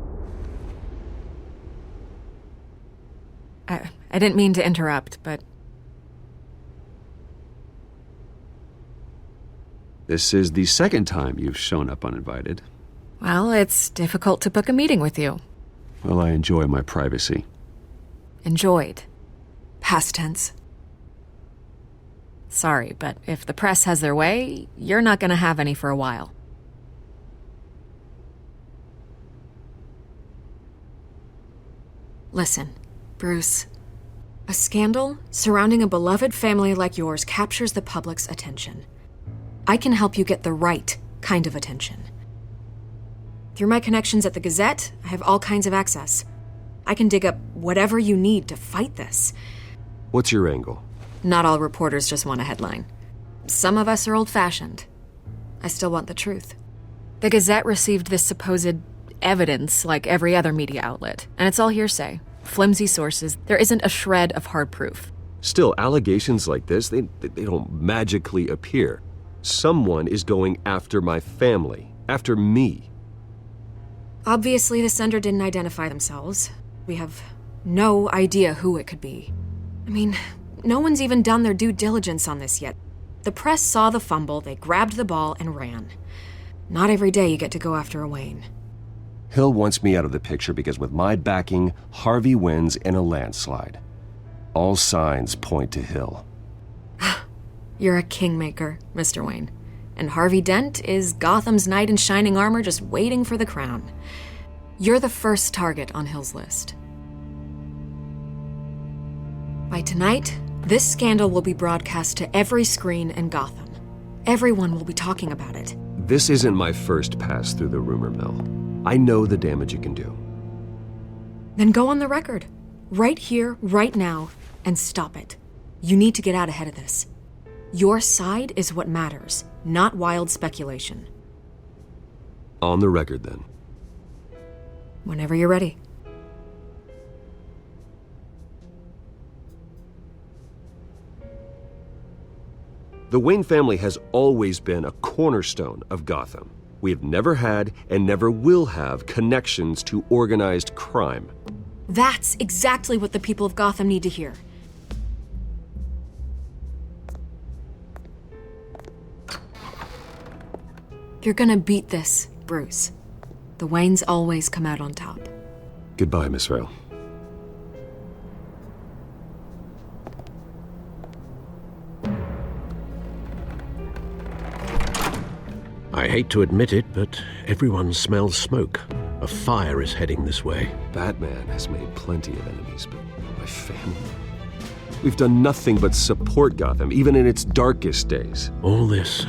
I didn't mean to interrupt, but... This is the second time you've shown up uninvited. Well, it's difficult to book a meeting with you. Well, I enjoy my privacy. Enjoyed. Past tense. Sorry, but if the press has their way, you're not gonna have any for a while. Listen, Bruce. A scandal surrounding a beloved family like yours captures the public's attention. I can help you get the right kind of attention. Through my connections at the Gazette, I have all kinds of access. I can dig up whatever you need to fight this. What's your angle? Not all reporters just want a headline. Some of us are old-fashioned. I still want the truth. The Gazette received this supposed evidence like every other media outlet, and it's all hearsay. Flimsy sources. There isn't a shred of hard proof. Still, allegations like this, they don't magically appear. Someone is going after my family, after me. Obviously, the sender didn't identify themselves. We have no idea who it could be. I mean, no one's even done their due diligence on this yet. The press saw the fumble, they grabbed the ball and ran. Not every day you get to go after a Wayne. Hill wants me out of the picture because with my backing, Harvey wins in a landslide. All signs point to Hill. You're a kingmaker, Mr. Wayne. And Harvey Dent is Gotham's knight in shining armor just waiting for the crown. You're the first target on Hill's list. By tonight, this scandal will be broadcast to every screen in Gotham. Everyone will be talking about it. This isn't my first pass through the rumor mill. I know the damage it can do. Then go on the record. Right here, right now, and stop it. You need to get out ahead of this. Your side is what matters, not wild speculation. On the record, then. Whenever you're ready. The Wayne family has always been a cornerstone of Gotham. We have never had and never will have connections to organized crime. That's exactly what the people of Gotham need to hear. You're gonna beat this, Bruce. The Waynes always come out on top. Goodbye, Miss Vale. I hate to admit it, but everyone smells smoke. A fire is heading this way. Batman has made plenty of enemies, but my family... We've done nothing but support Gotham, even in its darkest days. All this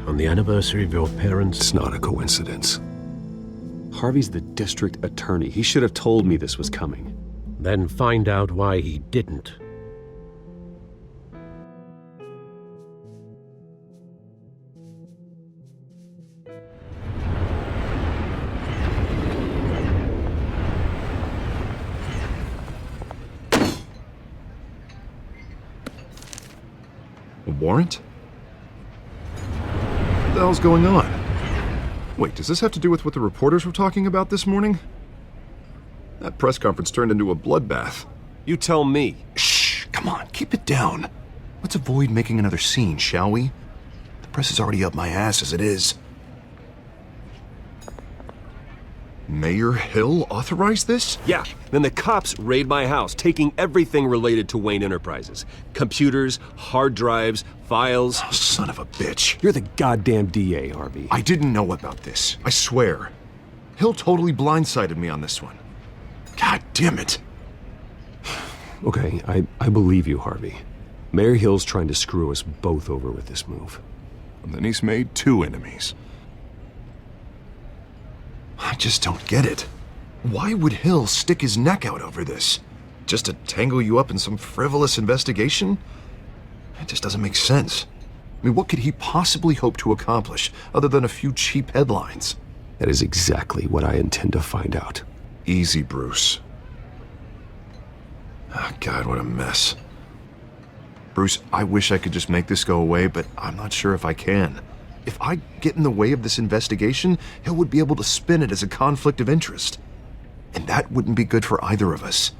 on the anniversary of your parents... It's not a coincidence. Harvey's the district attorney. He should have told me this was coming. Then find out why he didn't. A warrant? What the hell's going on? Wait, does this have to do with what the reporters were talking about this morning? That press conference turned into a bloodbath. You tell me. Shh, come on, keep it down. Let's avoid making another scene, shall we? The press is already up my ass as it is. Mayor Hill authorized this? Yeah, then the cops raid my house, taking everything related to Wayne Enterprises. Computers, hard drives, files. Oh, son of a bitch. You're the goddamn DA, Harvey. I didn't know about this. I swear. Hill totally blindsided me on this one. God damn it. Okay, I believe you, Harvey. Mayor Hill's trying to screw us both over with this move. And then he's made two enemies. I just don't get it. Why would Hill stick his neck out over this? Just to tangle you up in some frivolous investigation? It just doesn't make sense. I mean, what could he possibly hope to accomplish other than a few cheap headlines? That is exactly what I intend to find out. Easy, Bruce. Oh, God, what a mess. Bruce, I wish I could just make this go away, but I'm not sure if I can. If I get in the way of this investigation, Hill would be able to spin it as a conflict of interest. And that wouldn't be good for either of us.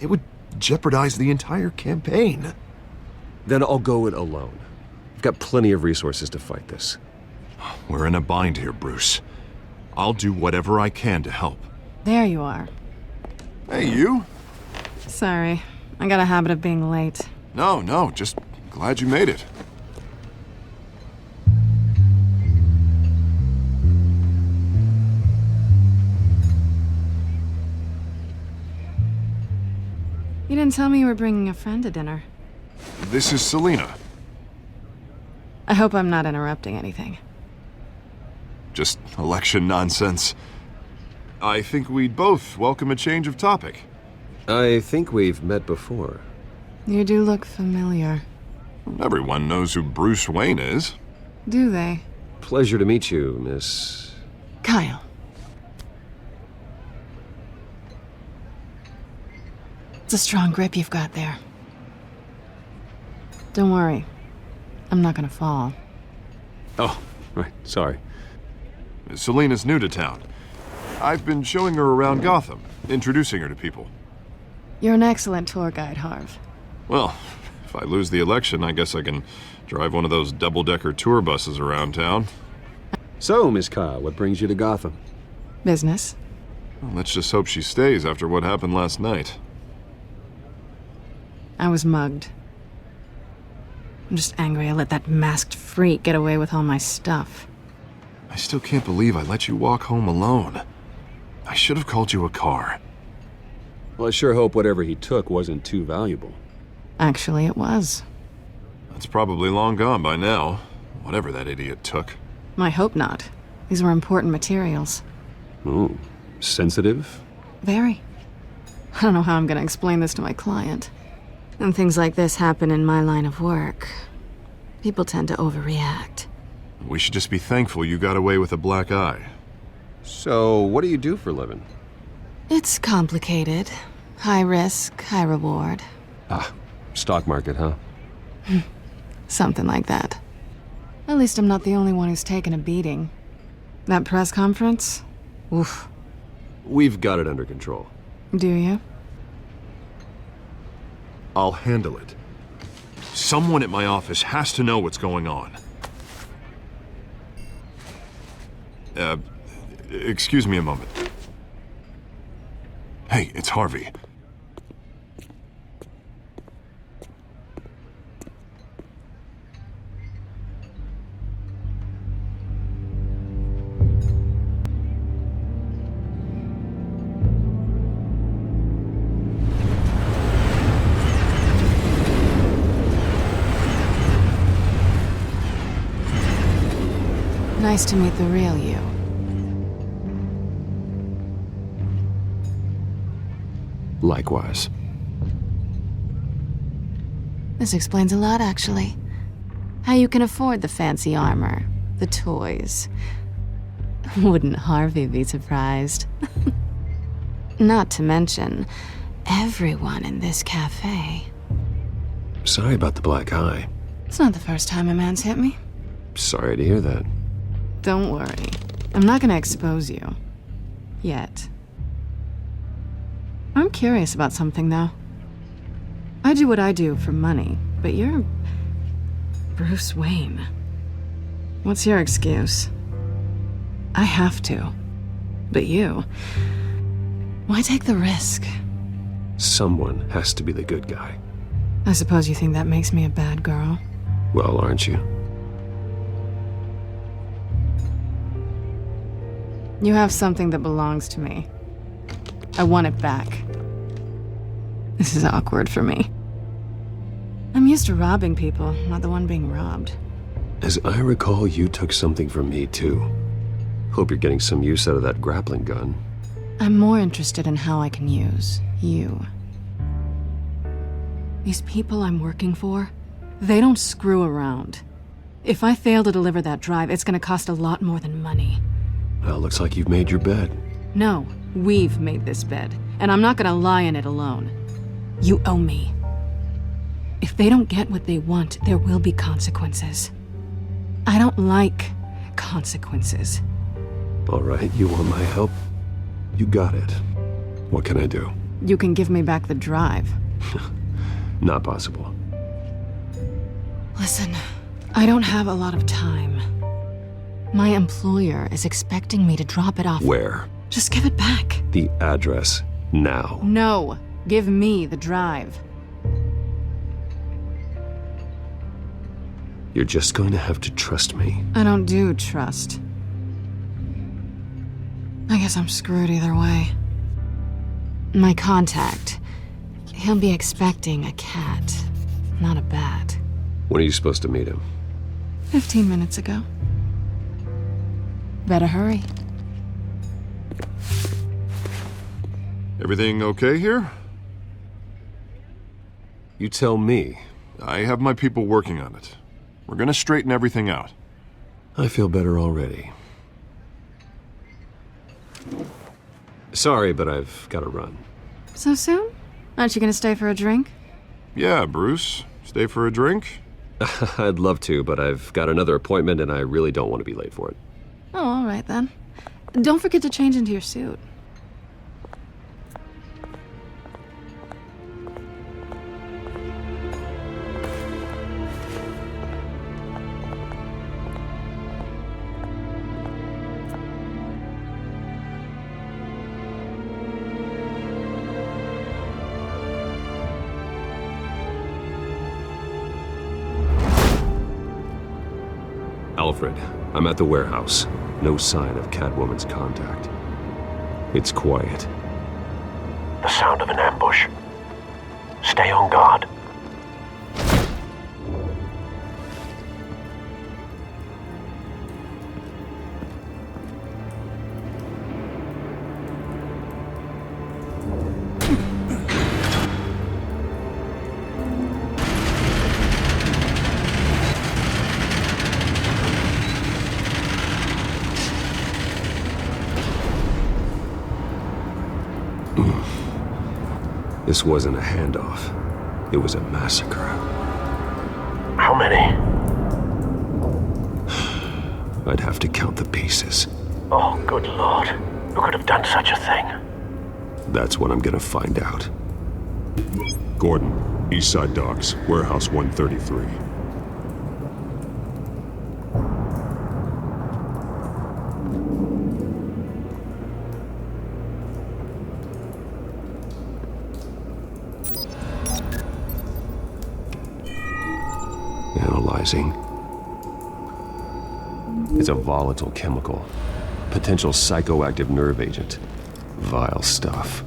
It would jeopardize the entire campaign. Then I'll go it alone. I've got plenty of resources to fight this. We're in a bind here, Bruce. I'll do whatever I can to help. There you are. Hey, you? Sorry, I got a habit of being late. No, just glad you made it. You didn't tell me you were bringing a friend to dinner. This is Selena. I hope I'm not interrupting anything. Just election nonsense. I think we'd both welcome a change of topic. I think we've met before. You do look familiar. Everyone knows who Bruce Wayne is. Do they? Pleasure to meet you, Miss... Kyle. It's a strong grip you've got there. Don't worry. I'm not gonna fall. Oh, right, sorry. Selena's new to town. I've been showing her around Gotham, introducing her to people. You're an excellent tour guide, Harv. Well, if I lose the election, I guess I can drive one of those double-decker tour buses around town. So, Miss Kyle, what brings you to Gotham? Business. Well, let's just hope she stays after what happened last night. I was mugged. I'm just angry I let that masked freak get away with all my stuff. I still can't believe I let you walk home alone. I should have called you a car. Well, I sure hope whatever he took wasn't too valuable. Actually, it was. That's probably long gone by now, whatever that idiot took. I hope not. These were important materials. Ooh, sensitive? Very. I don't know how I'm gonna explain this to my client. And things like this happen in my line of work. People tend to overreact. We should just be thankful you got away with a black eye. So, what do you do for a living? It's complicated. High risk, high reward. Ah, stock market, huh? Something like that. At least I'm not the only one who's taken a beating. That press conference? Oof. We've got it under control. Do you? I'll handle it. Someone at my office has to know what's going on. Excuse me a moment. Hey, it's Harvey. Nice to meet the real you. Likewise. This explains a lot, actually. How you can afford the fancy armor, the toys. Wouldn't Harvey be surprised? Not to mention, everyone in this cafe. Sorry about the black eye. It's not the first time a man's hit me. Sorry to hear that. Don't worry. I'm not gonna expose you. Yet. I'm curious about something, though. I do what I do for money, but you're... Bruce Wayne. What's your excuse? I have to. But you... Why take the risk? Someone has to be the good guy. I suppose you think that makes me a bad girl? Well, aren't you? You have something that belongs to me. I want it back. This is awkward for me. I'm used to robbing people, not the one being robbed. As I recall, you took something from me, too. Hope you're getting some use out of that grappling gun. I'm more interested in how I can use you. These people I'm working for, they don't screw around. If I fail to deliver that drive, it's gonna cost a lot more than money. Well, looks like you've made your bed. No, we've made this bed, and I'm not gonna lie in it alone. You owe me. If they don't get what they want, there will be consequences. I don't like consequences. All right, you want my help? You got it. What can I do? You can give me back the drive. Not possible. Listen, I don't have a lot of time. My employer is expecting me to drop it off. Where? Just give it back. The address, now. No, give me the drive. You're just going to have to trust me. I don't do trust. I guess I'm screwed either way. My contact, He'll be expecting a cat, not a bat. When are you supposed to meet him? 15 minutes ago. Better hurry. Everything okay here? You tell me. I have my people working on it. We're gonna straighten everything out. I feel better already. Sorry, but I've got to run. So soon? Aren't you gonna stay for a drink? Yeah, Bruce. Stay for a drink? I'd love to, but I've got another appointment and I really don't want to be late for it. Oh, all right then. Don't forget to change into your suit. Alfred, I'm at the warehouse. No sign of Catwoman's contact. It's quiet. The sound of an ambush. Stay on guard. This wasn't a handoff. It was a massacre. How many? I'd have to count the pieces. Oh, good lord. Who could have done such a thing? That's what I'm gonna find out. Gordon, Eastside Docks, Warehouse 133. Analyzing. It's a volatile chemical. Potential psychoactive nerve agent. Vile stuff.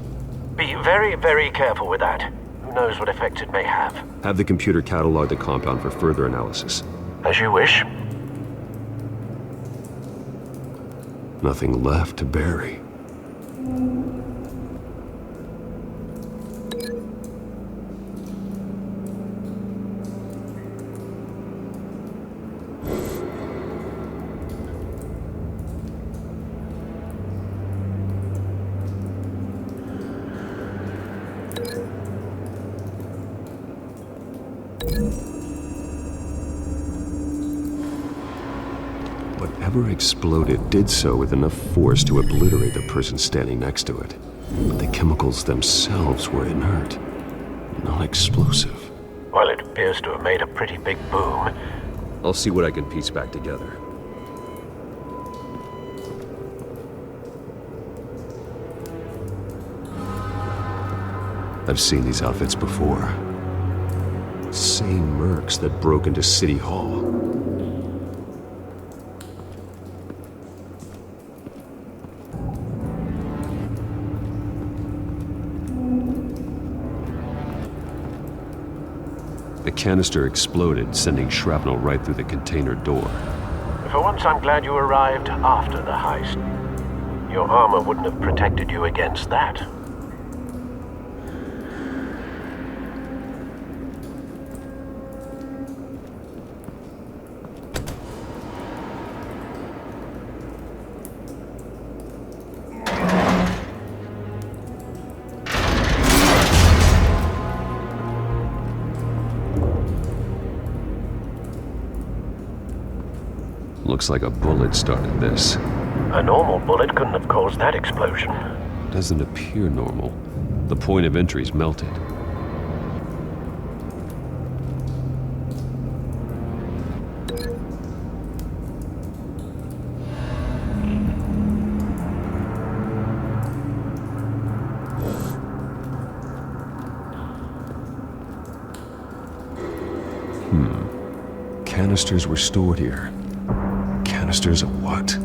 Be very, very careful with that. Who knows what effects it may have. Have the computer catalog the compound for further analysis. As you wish. Nothing left to bury. Whatever exploded did so with enough force to obliterate the person standing next to it. But the chemicals themselves were inert, not explosive. Well, it appears to have made a pretty big boom. I'll see what I can piece back together. I've seen these outfits before. Same mercs that broke into City Hall. The canister exploded, sending shrapnel right through the container door. For once, I'm glad you arrived after the heist. Your armor wouldn't have protected you against that. Looks like a bullet started this. A normal bullet couldn't have caused that explosion. Doesn't appear normal. The point of entry's melted. Canisters were stored here. Canisters of what?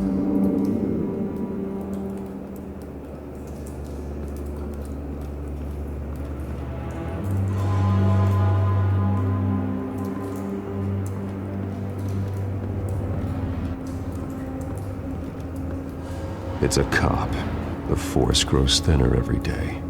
It's a cop. The force grows thinner every day.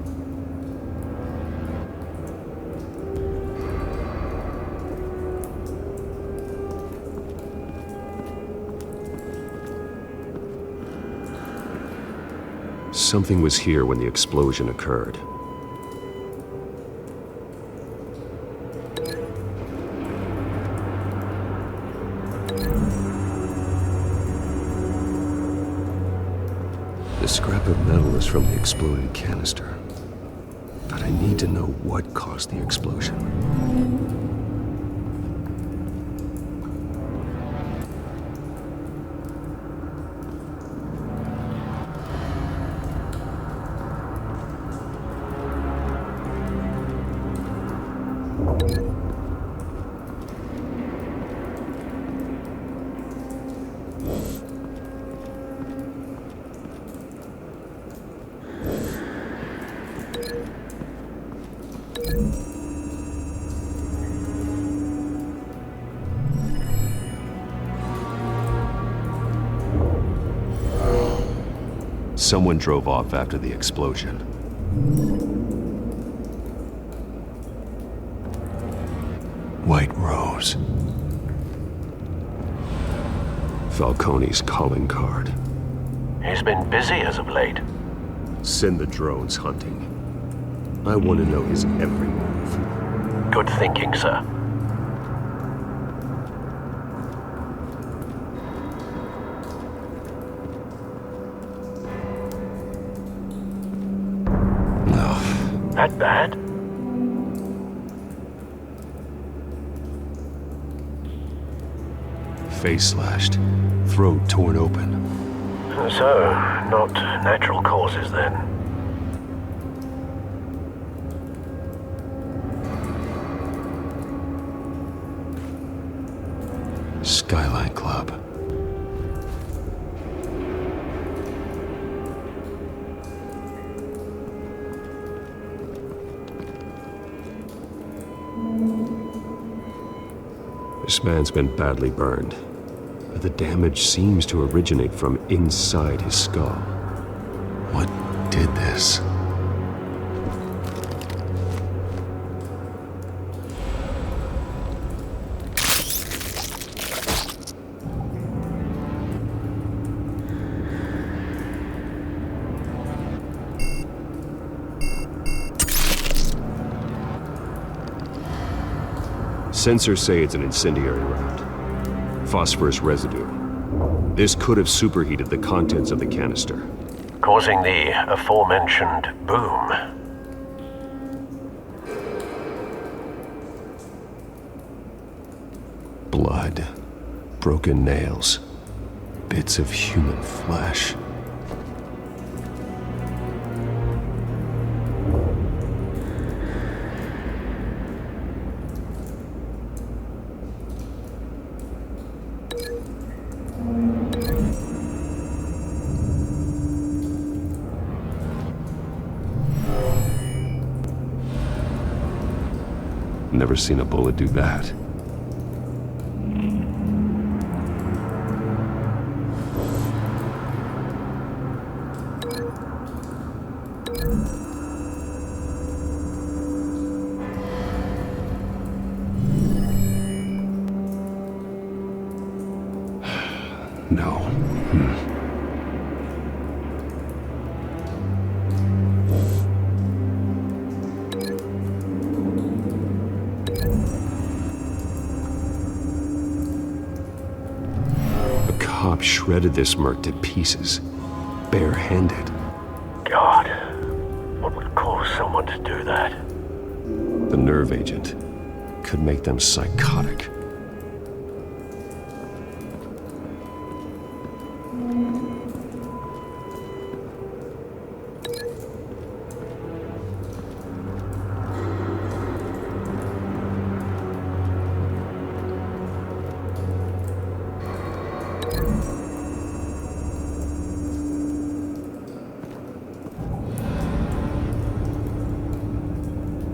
Something was here when the explosion occurred. The scrap of metal is from the exploded canister. But I need to know what caused the explosion. Someone drove off after the explosion. White Rose. Falcone's calling card. He's been busy as of late. Send the drones hunting. I want to know his every move. Good thinking, sir. That bad? Face slashed, throat torn open. So, not natural causes then. Skyline Club. This man's been badly burned, but the damage seems to originate from inside his skull. What did this? Sensors say it's an incendiary round. Phosphorus residue. This could have superheated the contents of the canister, causing the aforementioned boom. Blood, broken nails, bits of human flesh. Never seen a bullet do that. No. Cop shredded this merc to pieces, barehanded. God, what would cause someone to do that? The nerve agent could make them psychotic.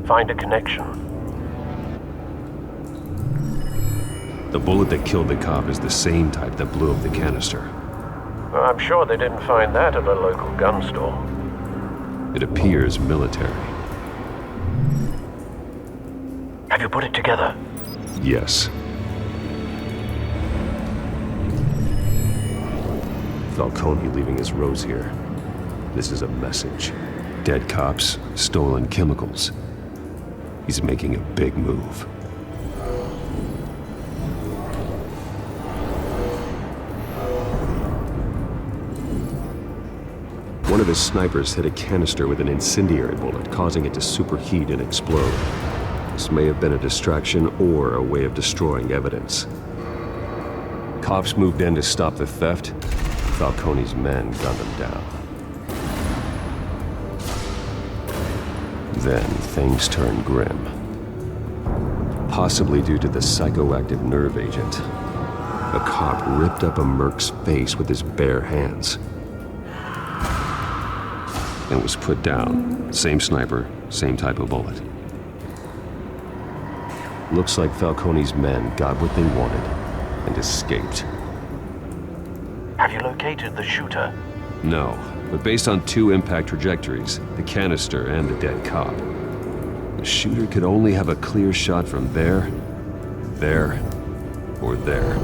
Find a connection. The bullet that killed the cop is the same type that blew up the canister. I'm sure they didn't find that at a local gun store. It appears military. Have you put it together? Yes. Falcone leaving his rose here. This is a message. Dead cops, stolen chemicals. He's making a big move. One of his snipers hit a canister with an incendiary bullet, causing it to superheat and explode. This may have been a distraction or a way of destroying evidence. Cops moved in to stop the theft. Falcone's men gunned them down. Then things turned grim. Possibly due to the psychoactive nerve agent. A cop ripped up a merc's face with his bare hands. And was put down. Same sniper, same type of bullet. Looks like Falcone's men got what they wanted and escaped. Have you located the shooter? No, but based on 2 impact trajectories, the canister and the dead cop, the shooter could only have a clear shot from there, or there,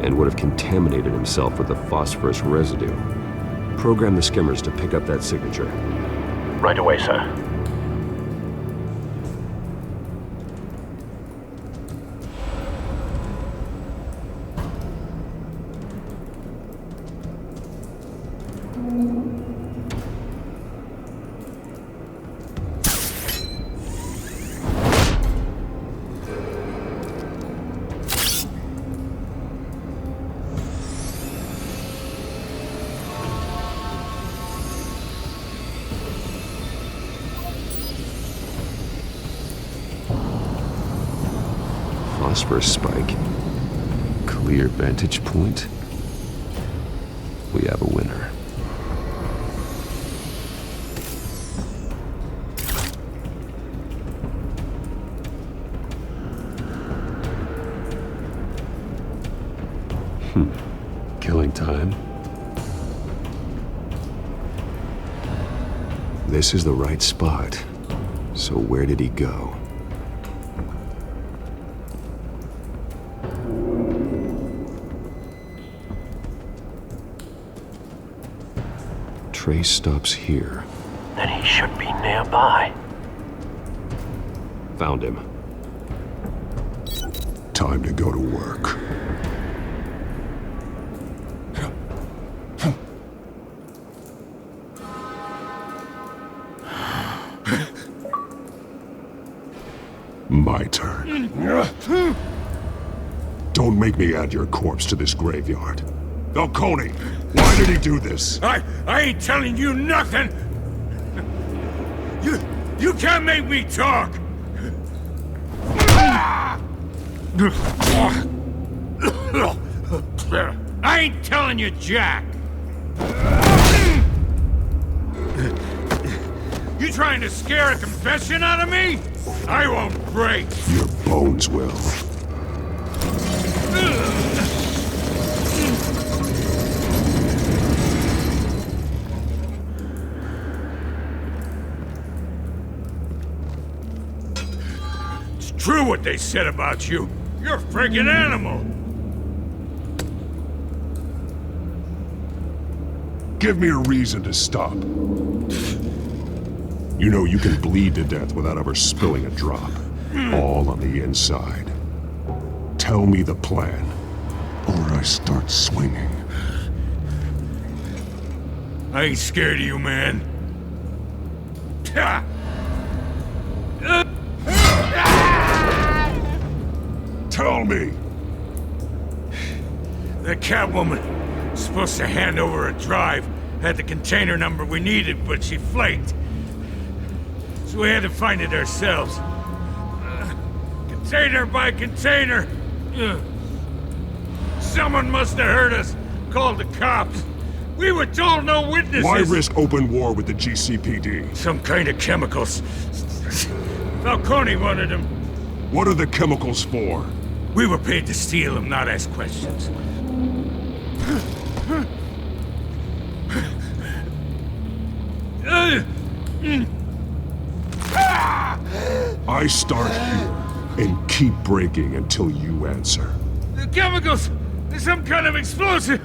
and would have contaminated himself with the phosphorus residue. Program the skimmers to pick up that signature. Right away, sir. Phosphorus spike. Clear vantage point. We have a winner. Killing time. This is the right spot. So where did he go? Triste stops here. Then he should be nearby. Found him. Time to go to work. My turn. Don't make me add your corpse to this graveyard. Falcone, why did he do this? I ain't telling you nothing! You can't make me talk! I ain't telling you jack! You trying to scare a confession out of me? I won't break! Your bones will. True what they said about you. You're a freaking animal. Give me a reason to stop. You know you can bleed to death without ever spilling a drop. All on the inside. Tell me the plan, or I start swinging. I ain't scared of you, man. Tell me! The Catwoman was supposed to hand over a drive, had the container number we needed, but she flaked. So we had to find it ourselves. Container by container. Someone must have heard us, called the cops. We were told no witnesses. Why risk open war with the GCPD? Some kind of chemicals. Falcone wanted them. What are the chemicals for? We were paid to steal them, not ask questions. I start here and keep breaking until you answer. The chemicals! There's some kind of explosive!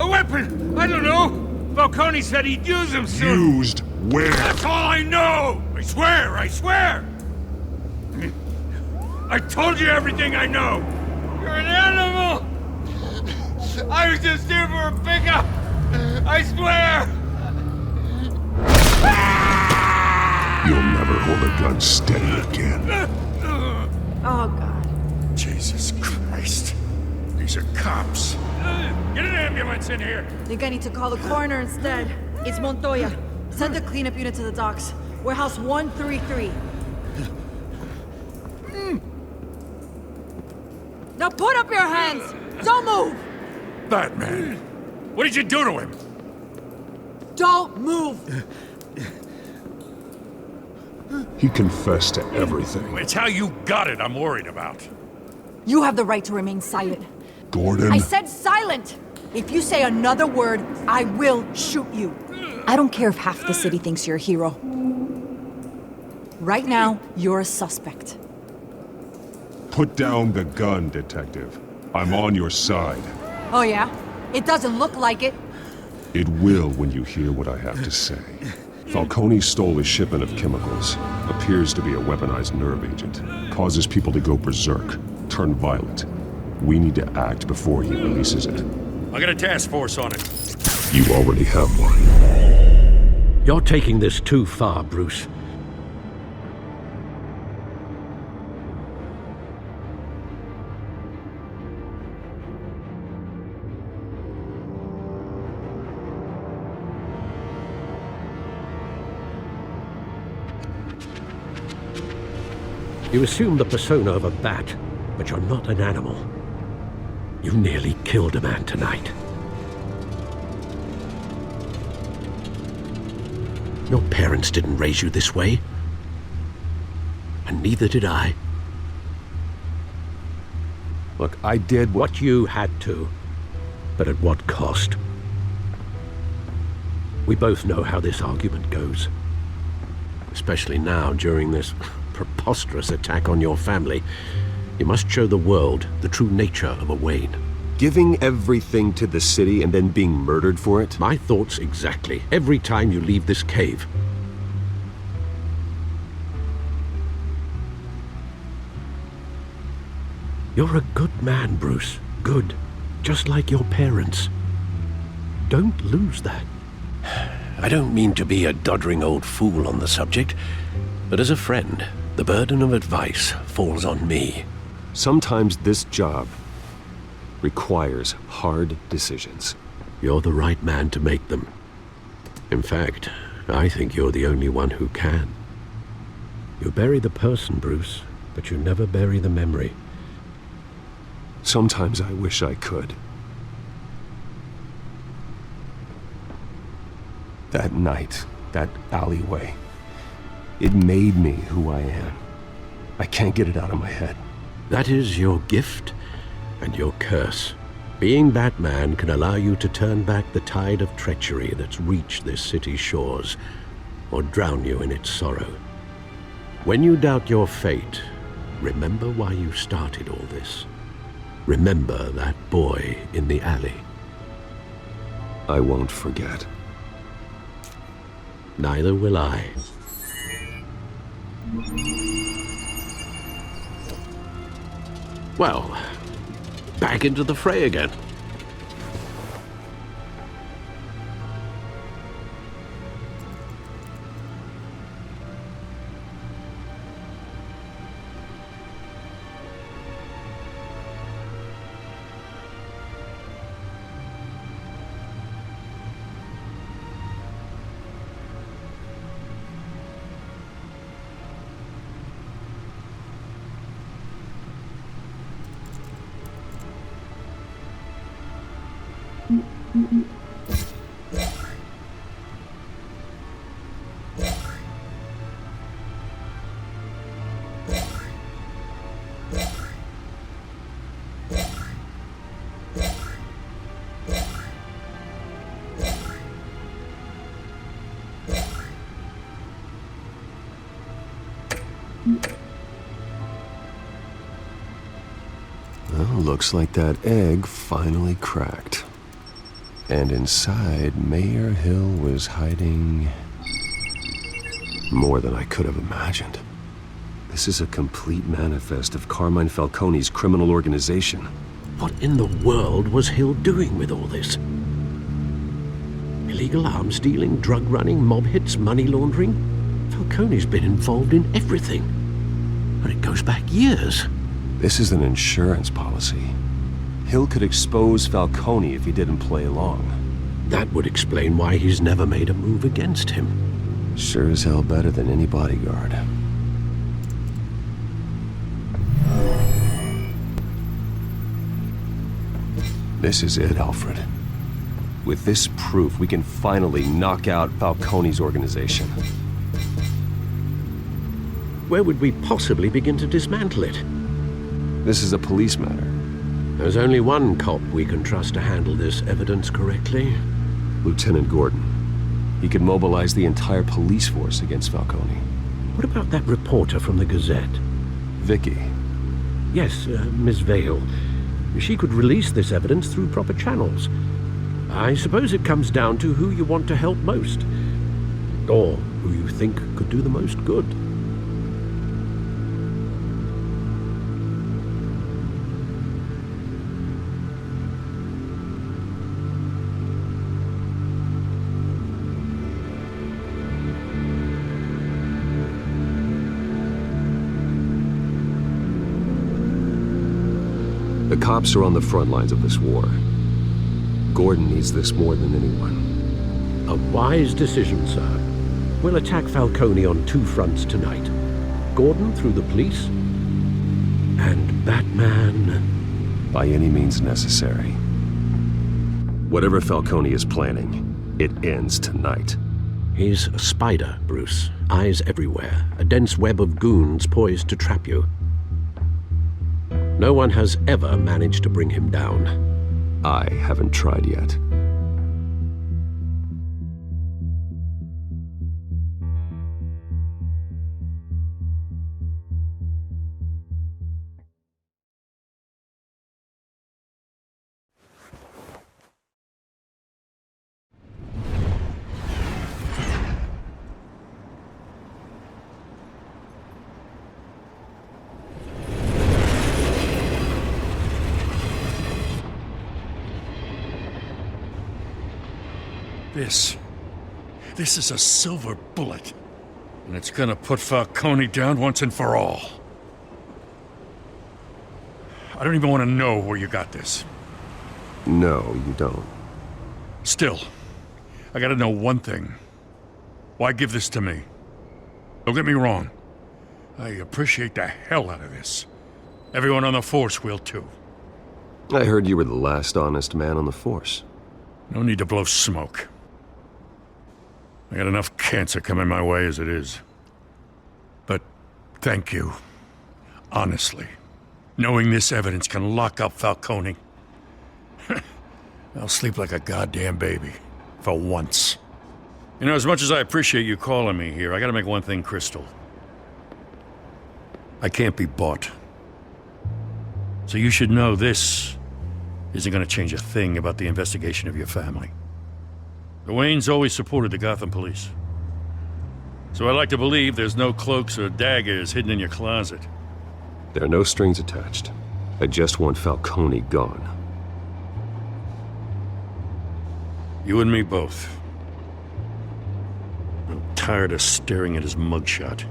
A weapon! I don't know! Falcone said he'd use them soon! Used where? That's all I know! I swear! I swear! I told you everything I know! You're an animal! I was just here for a pickup! I swear! You'll never hold a gun steady again. Oh, God. Jesus Christ. These are cops. Get an ambulance in here! Think I need to call the coroner instead. It's Montoya. Send the cleanup unit to the docks. Warehouse 133. Now put up your hands! Don't move! Batman! What did you do to him? Don't move! He confessed to everything. It's how you got it I'm worried about. You have the right to remain silent. Gordon? I said silent! If you say another word, I will shoot you. I don't care if half the city thinks you're a hero. Right now, you're a suspect. Put down the gun, Detective. I'm on your side. Oh yeah? It doesn't look like it. It will when you hear what I have to say. Falcone stole a shipment of chemicals. Appears to be a weaponized nerve agent. Causes people to go berserk, turn violent. We need to act before he releases it. I got a task force on it. You already have one. You're taking this too far, Bruce. You assume the persona of a bat, but you're not an animal. You nearly killed a man tonight. Your parents didn't raise you this way. And neither did I. Look, I did what you had to, but at what cost? We both know how this argument goes. Especially now, during this preposterous attack on your family. You must show the world the true nature of a Wayne. Giving everything to the city and then being murdered for it? My thoughts exactly. Every time you leave this cave. You're a good man, Bruce. Good. Just like your parents. Don't lose that. I don't mean to be a doddering old fool on the subject, but as a friend, the burden of advice falls on me. Sometimes this job requires hard decisions. You're the right man to make them. In fact, I think you're the only one who can. You bury the person, Bruce, but you never bury the memory. Sometimes I wish I could. That night, that alleyway, it made me who I am. I can't get it out of my head. That is your gift and your curse. Being Batman can allow you to turn back the tide of treachery that's reached this city's shores, or drown you in its sorrow. When you doubt your fate, remember why you started all this. Remember that boy in the alley. I won't forget. Neither will I. Well, back into the fray again. Well, looks like that egg finally cracked. And inside, Mayor Hill was hiding more than I could have imagined. This is a complete manifest of Carmine Falcone's criminal organization. What in the world was Hill doing with all this? Illegal arms dealing, drug running, mob hits, money laundering? Falcone's been involved in everything. And it goes back years. This is an insurance policy. Hill could expose Falcone if he didn't play along. That would explain why he's never made a move against him. Sure as hell better than any bodyguard. This is it, Alfred. With this proof, we can finally knock out Falcone's organization. Where would we possibly begin to dismantle it? This is a police matter. There's only one cop we can trust to handle this evidence correctly. Lieutenant Gordon. He could mobilize the entire police force against Falcone. What about that reporter from the Gazette? Vicky. Yes, Miss Vale. She could release this evidence through proper channels. I suppose it comes down to who you want to help most. Or who you think could do the most good. The cops are on the front lines of this war. Gordon needs this more than anyone. A wise decision, sir. We'll attack Falcone on two fronts tonight. Gordon through the police, and Batman... by any means necessary. Whatever Falcone is planning, it ends tonight. He's a spider, Bruce. Eyes everywhere. A dense web of goons poised to trap you. No one has ever managed to bring him down. I haven't tried yet. This is a silver bullet. And it's gonna put Falcone down once and for all. I don't even want to know where you got this. No, you don't. Still, I gotta know one thing. Why give this to me? Don't get me wrong. I appreciate the hell out of this. Everyone on the Force will too. I heard you were the last honest man on the Force. No need to blow smoke. I got enough cancer coming my way as it is. But thank you. Honestly. Knowing this evidence can lock up Falcone. I'll sleep like a goddamn baby. For once. You know, as much as I appreciate you calling me here, I gotta make one thing crystal. I can't be bought. So you should know this isn't gonna change a thing about the investigation of your family. The Waynes always supported the Gotham police. So I like to believe there's no cloaks or daggers hidden in your closet. There are no strings attached. I just want Falcone gone. You and me both. I'm tired of staring at his mugshot.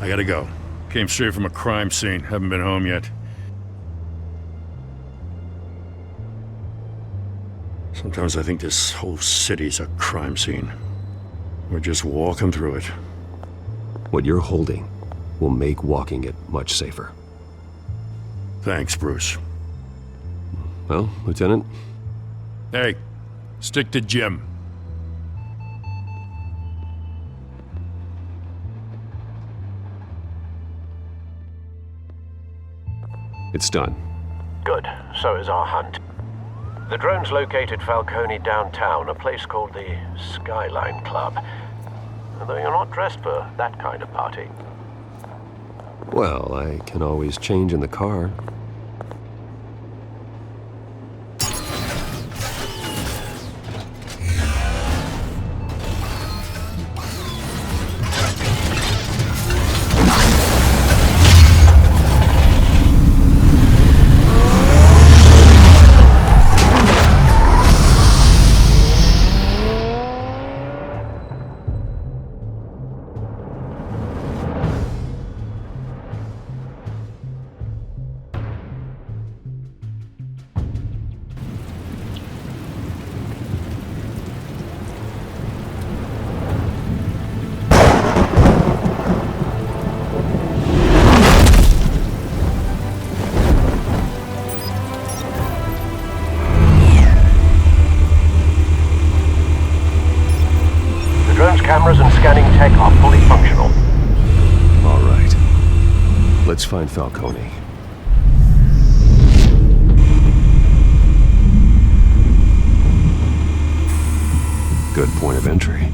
I gotta go. Came straight from a crime scene. Haven't been home yet. Sometimes I think this whole city's a crime scene. We're just walking through it. What you're holding will make walking it much safer. Thanks, Bruce. Well, Lieutenant? Hey, stick to Jim. It's done. Good. So is our hunt. The drones located Falcone downtown, a place called the Skyline Club. although you're not dressed for that kind of party. Well, I can always change in the car. Cameras and scanning tech are fully functional. All right. Let's find Falcone. Good point of entry.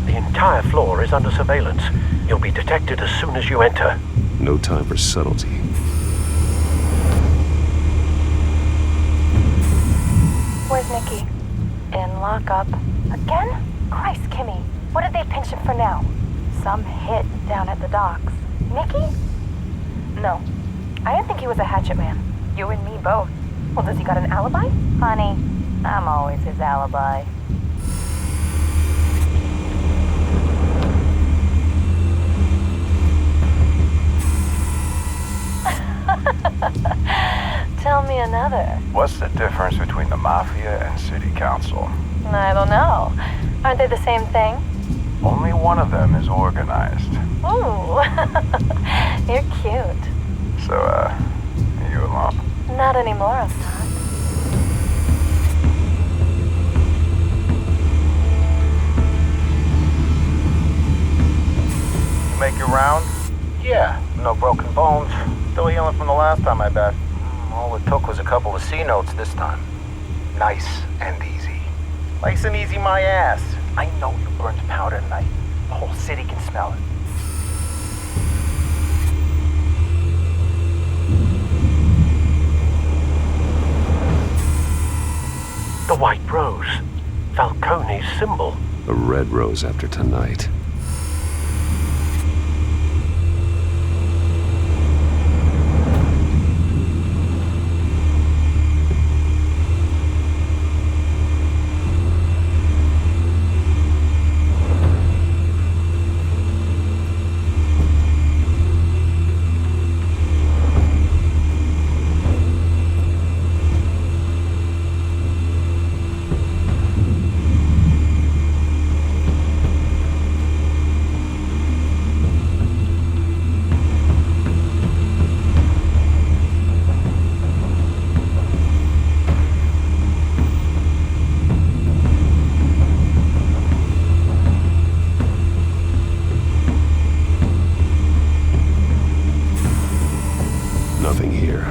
The entire floor is under surveillance. You'll be detected as soon as you enter. No time for subtlety. Where's Nicky? In lockup. Again? Christ, Kimmy. What did they pinch him for now? Some hit down at the docks. Nicky? No. I didn't think he was a hatchet man. You and me both. Well, does he got an alibi? Honey, I'm always his alibi. Tell me another. What's the difference between the Mafia and City Council? I don't know. Aren't they the same thing? Only one of them is organized. Ooh. You're cute. So, are you a mom? Not anymore, I'm not. You make your round? Yeah, no broken bones. Still healing from the last time, I bet. All it took was a couple of C notes this time. Nice and easy. Nice and easy my ass. I know you burned powder tonight. The whole city can smell it. The white rose. Falcone's symbol. A red rose after tonight. Nothing here.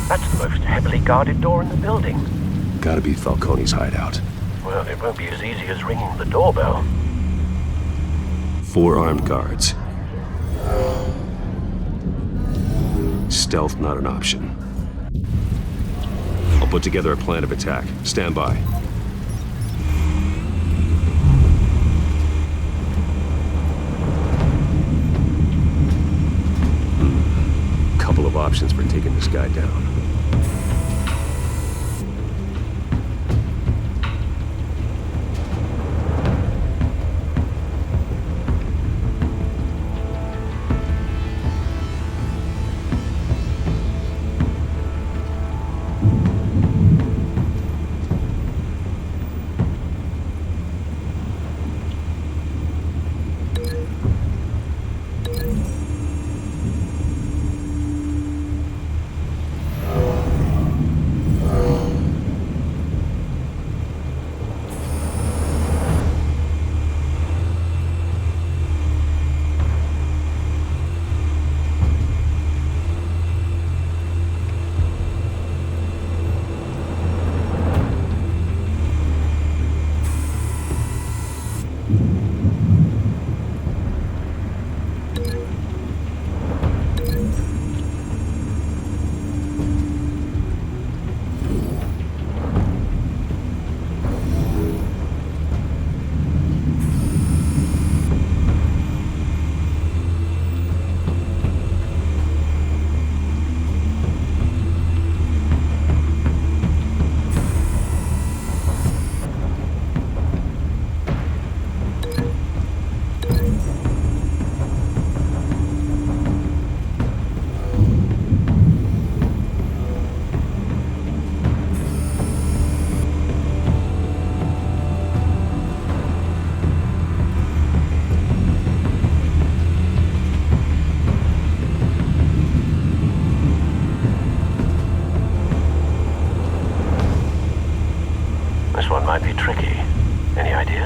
That's the most heavily guarded door in the building. Gotta be Falcone's hideout. Well, it won't be as easy as ringing the doorbell. 4 armed guards. Stealth not an option. I'll put together a plan of attack. Stand by. Couple of options for taking this guy down.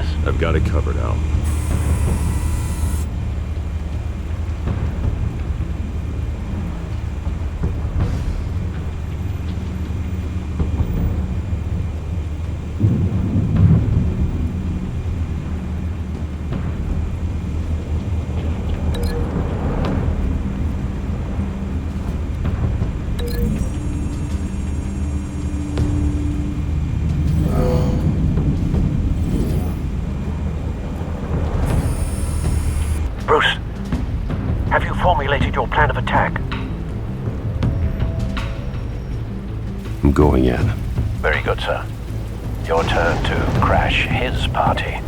this. I've got it covered, Al. Bruce, have you formulated your plan of attack? I'm going in. Very good, sir. Your turn to crash his party.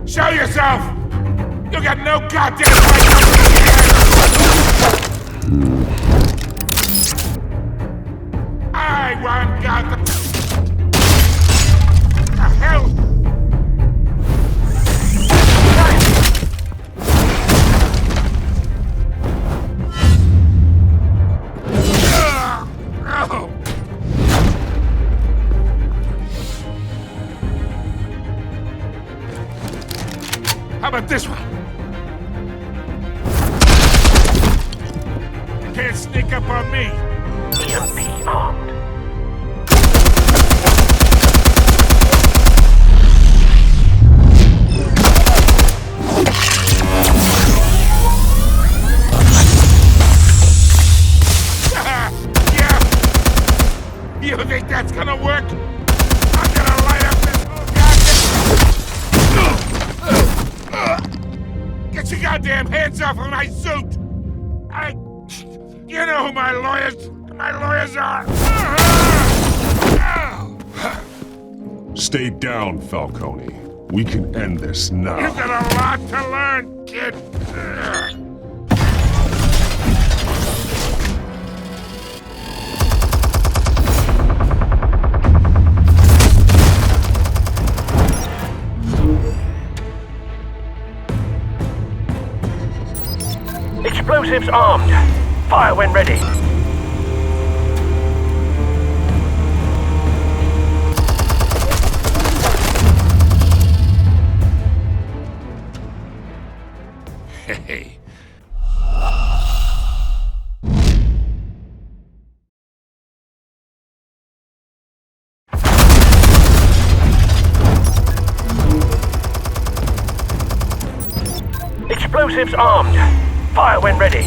Show yourself! You got no goddamn right! I want Gotham! The hell? How about this one? You can't sneak up on me. EMP armed. Yeah. You think that's gonna work? I'm gonna light up this whole goddamn... Get your goddamn hands off of my suit! You know who my lawyers are! Stay down, Falcone. We can end this now. You've got a lot to learn, kid! Explosives armed. Fire when ready. Hey. Explosives armed. Fire when ready.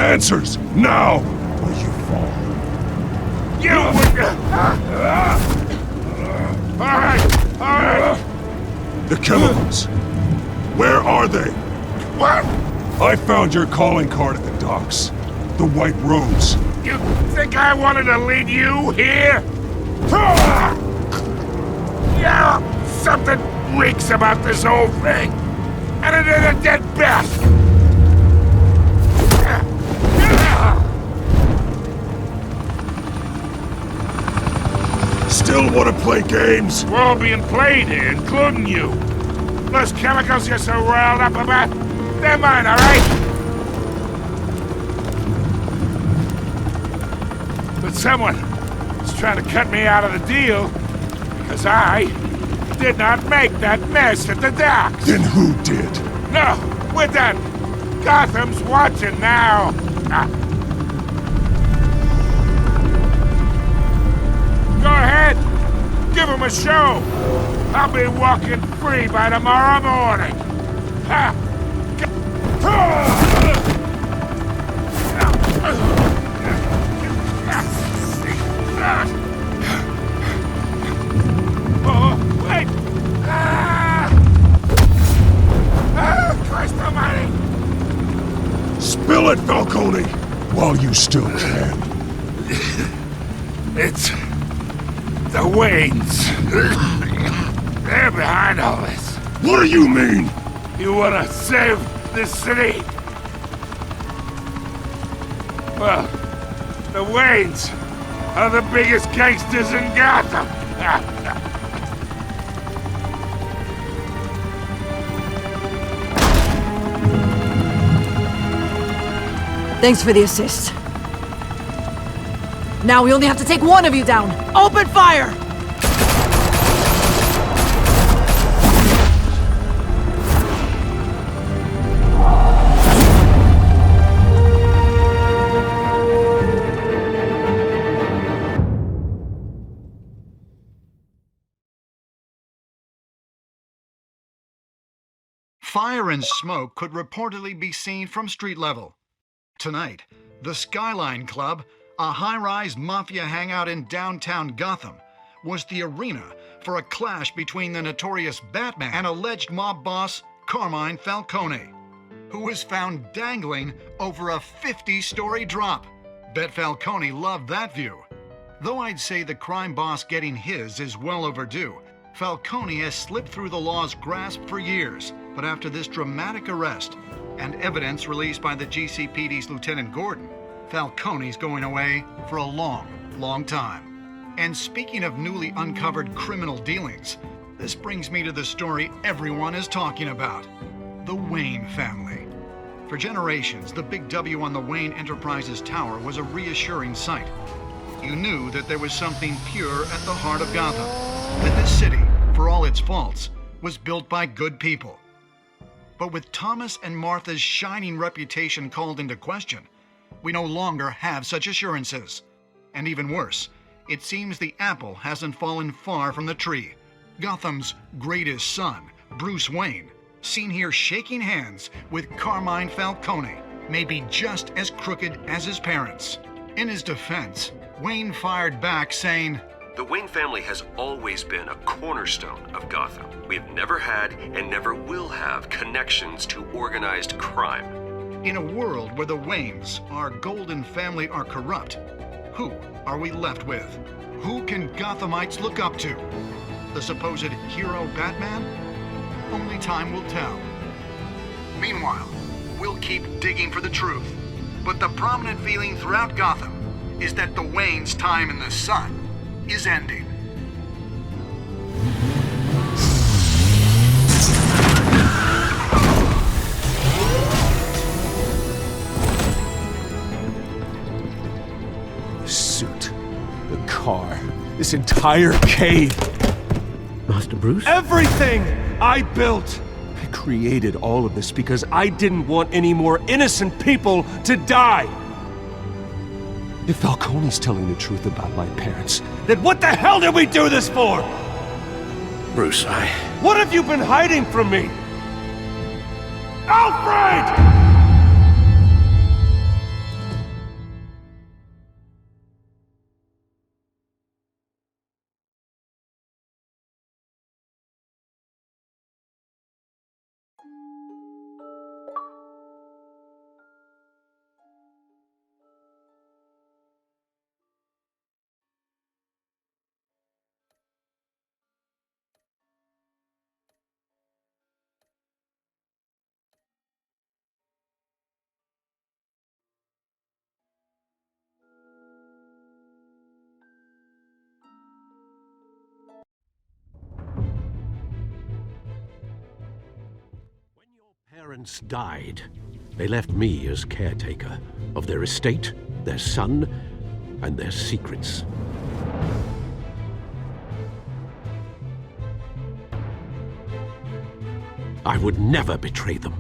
Answers, now! Or you fall. You would... All right. The chemicals. Where are they? What? I found your calling card at the docks. The White Rose. You think I wanted to lead you here? Yeah, something reeks about this whole thing. And it is a dead bat. Still want to play games? We're all being played here, including you. Those chemicals you're so riled up about, they're mine, all right? But someone is trying to cut me out of the deal because I did not make that mess at the docks. Then who did? No, we're done. Gotham's watching now. Go ahead. Give him a show. I'll be walking free by tomorrow morning. Ha! Oh, wait! Christ almighty! Spill it, Falcone, while you still can. It's the Waynes. They're behind all this. What do you mean? You wanna save this city? Well, the Waynes are the biggest gangsters in Gotham. Thanks for the assist. Now we only have to take one of you down. Open fire! Fire and smoke could reportedly be seen from street level. Tonight, the Skyline Club, a high-rise mafia hangout in downtown Gotham, was the arena for a clash between the notorious Batman and alleged mob boss Carmine Falcone, who was found dangling over a 50-story drop. Bet Falcone loved that view. Though I'd say the crime boss getting his is well overdue, Falcone has slipped through the law's grasp for years. But after this dramatic arrest and evidence released by the GCPD's Lieutenant Gordon, Falcone's going away for a long, long time. And speaking of newly uncovered criminal dealings, this brings me to the story everyone is talking about: the Wayne family. For generations, the big W on the Wayne Enterprises Tower was a reassuring sight. You knew that there was something pure at the heart of Gotham, that this city, for all its faults, was built by good people. But with Thomas and Martha's shining reputation called into question, we no longer have such assurances. And even worse, it seems the apple hasn't fallen far from the tree. Gotham's greatest son, Bruce Wayne, seen here shaking hands with Carmine Falcone, may be just as crooked as his parents. In his defense, Wayne fired back saying, "The Wayne family has always been a cornerstone of Gotham. We have never had and never will have connections to organized crime." In a world where the Waynes, our golden family, are corrupt, who are we left with? Who can Gothamites look up to? The supposed hero Batman? Only time will tell. Meanwhile, we'll keep digging for the truth. But the prominent feeling throughout Gotham is that the Waynes' time in the sun is ending. The suit, the car, this entire cave. Master Bruce? Everything I built! I created all of this because I didn't want any more innocent people to die. If Falcone's telling the truth about my parents, then what the hell did we do this for? Bruce, What have you been hiding from me? Alfred! parents died. They left me as caretaker of their estate, their son, and their secrets. I would never betray them.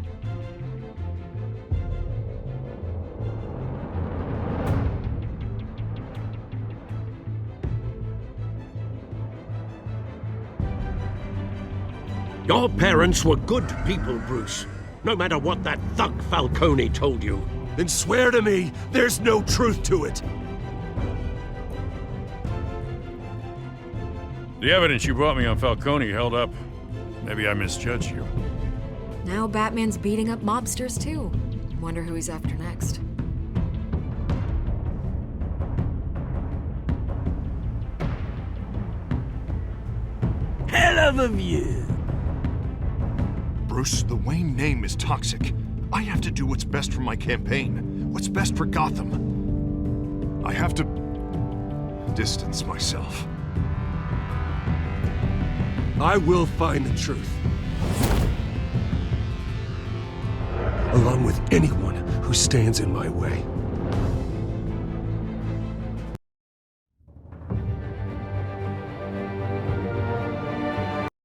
Your parents were good people, Bruce. No matter what that thug Falcone told you. Then swear to me there's no truth to it. The evidence you brought me on Falcone held up. Maybe I misjudged you. Now Batman's beating up mobsters too. Wonder who he's after next. Hell of a view. Bruce, the Wayne name is toxic. I have to do what's best for my campaign. What's best for Gotham. I have to distance myself. I will find the truth. Along with anyone who stands in my way.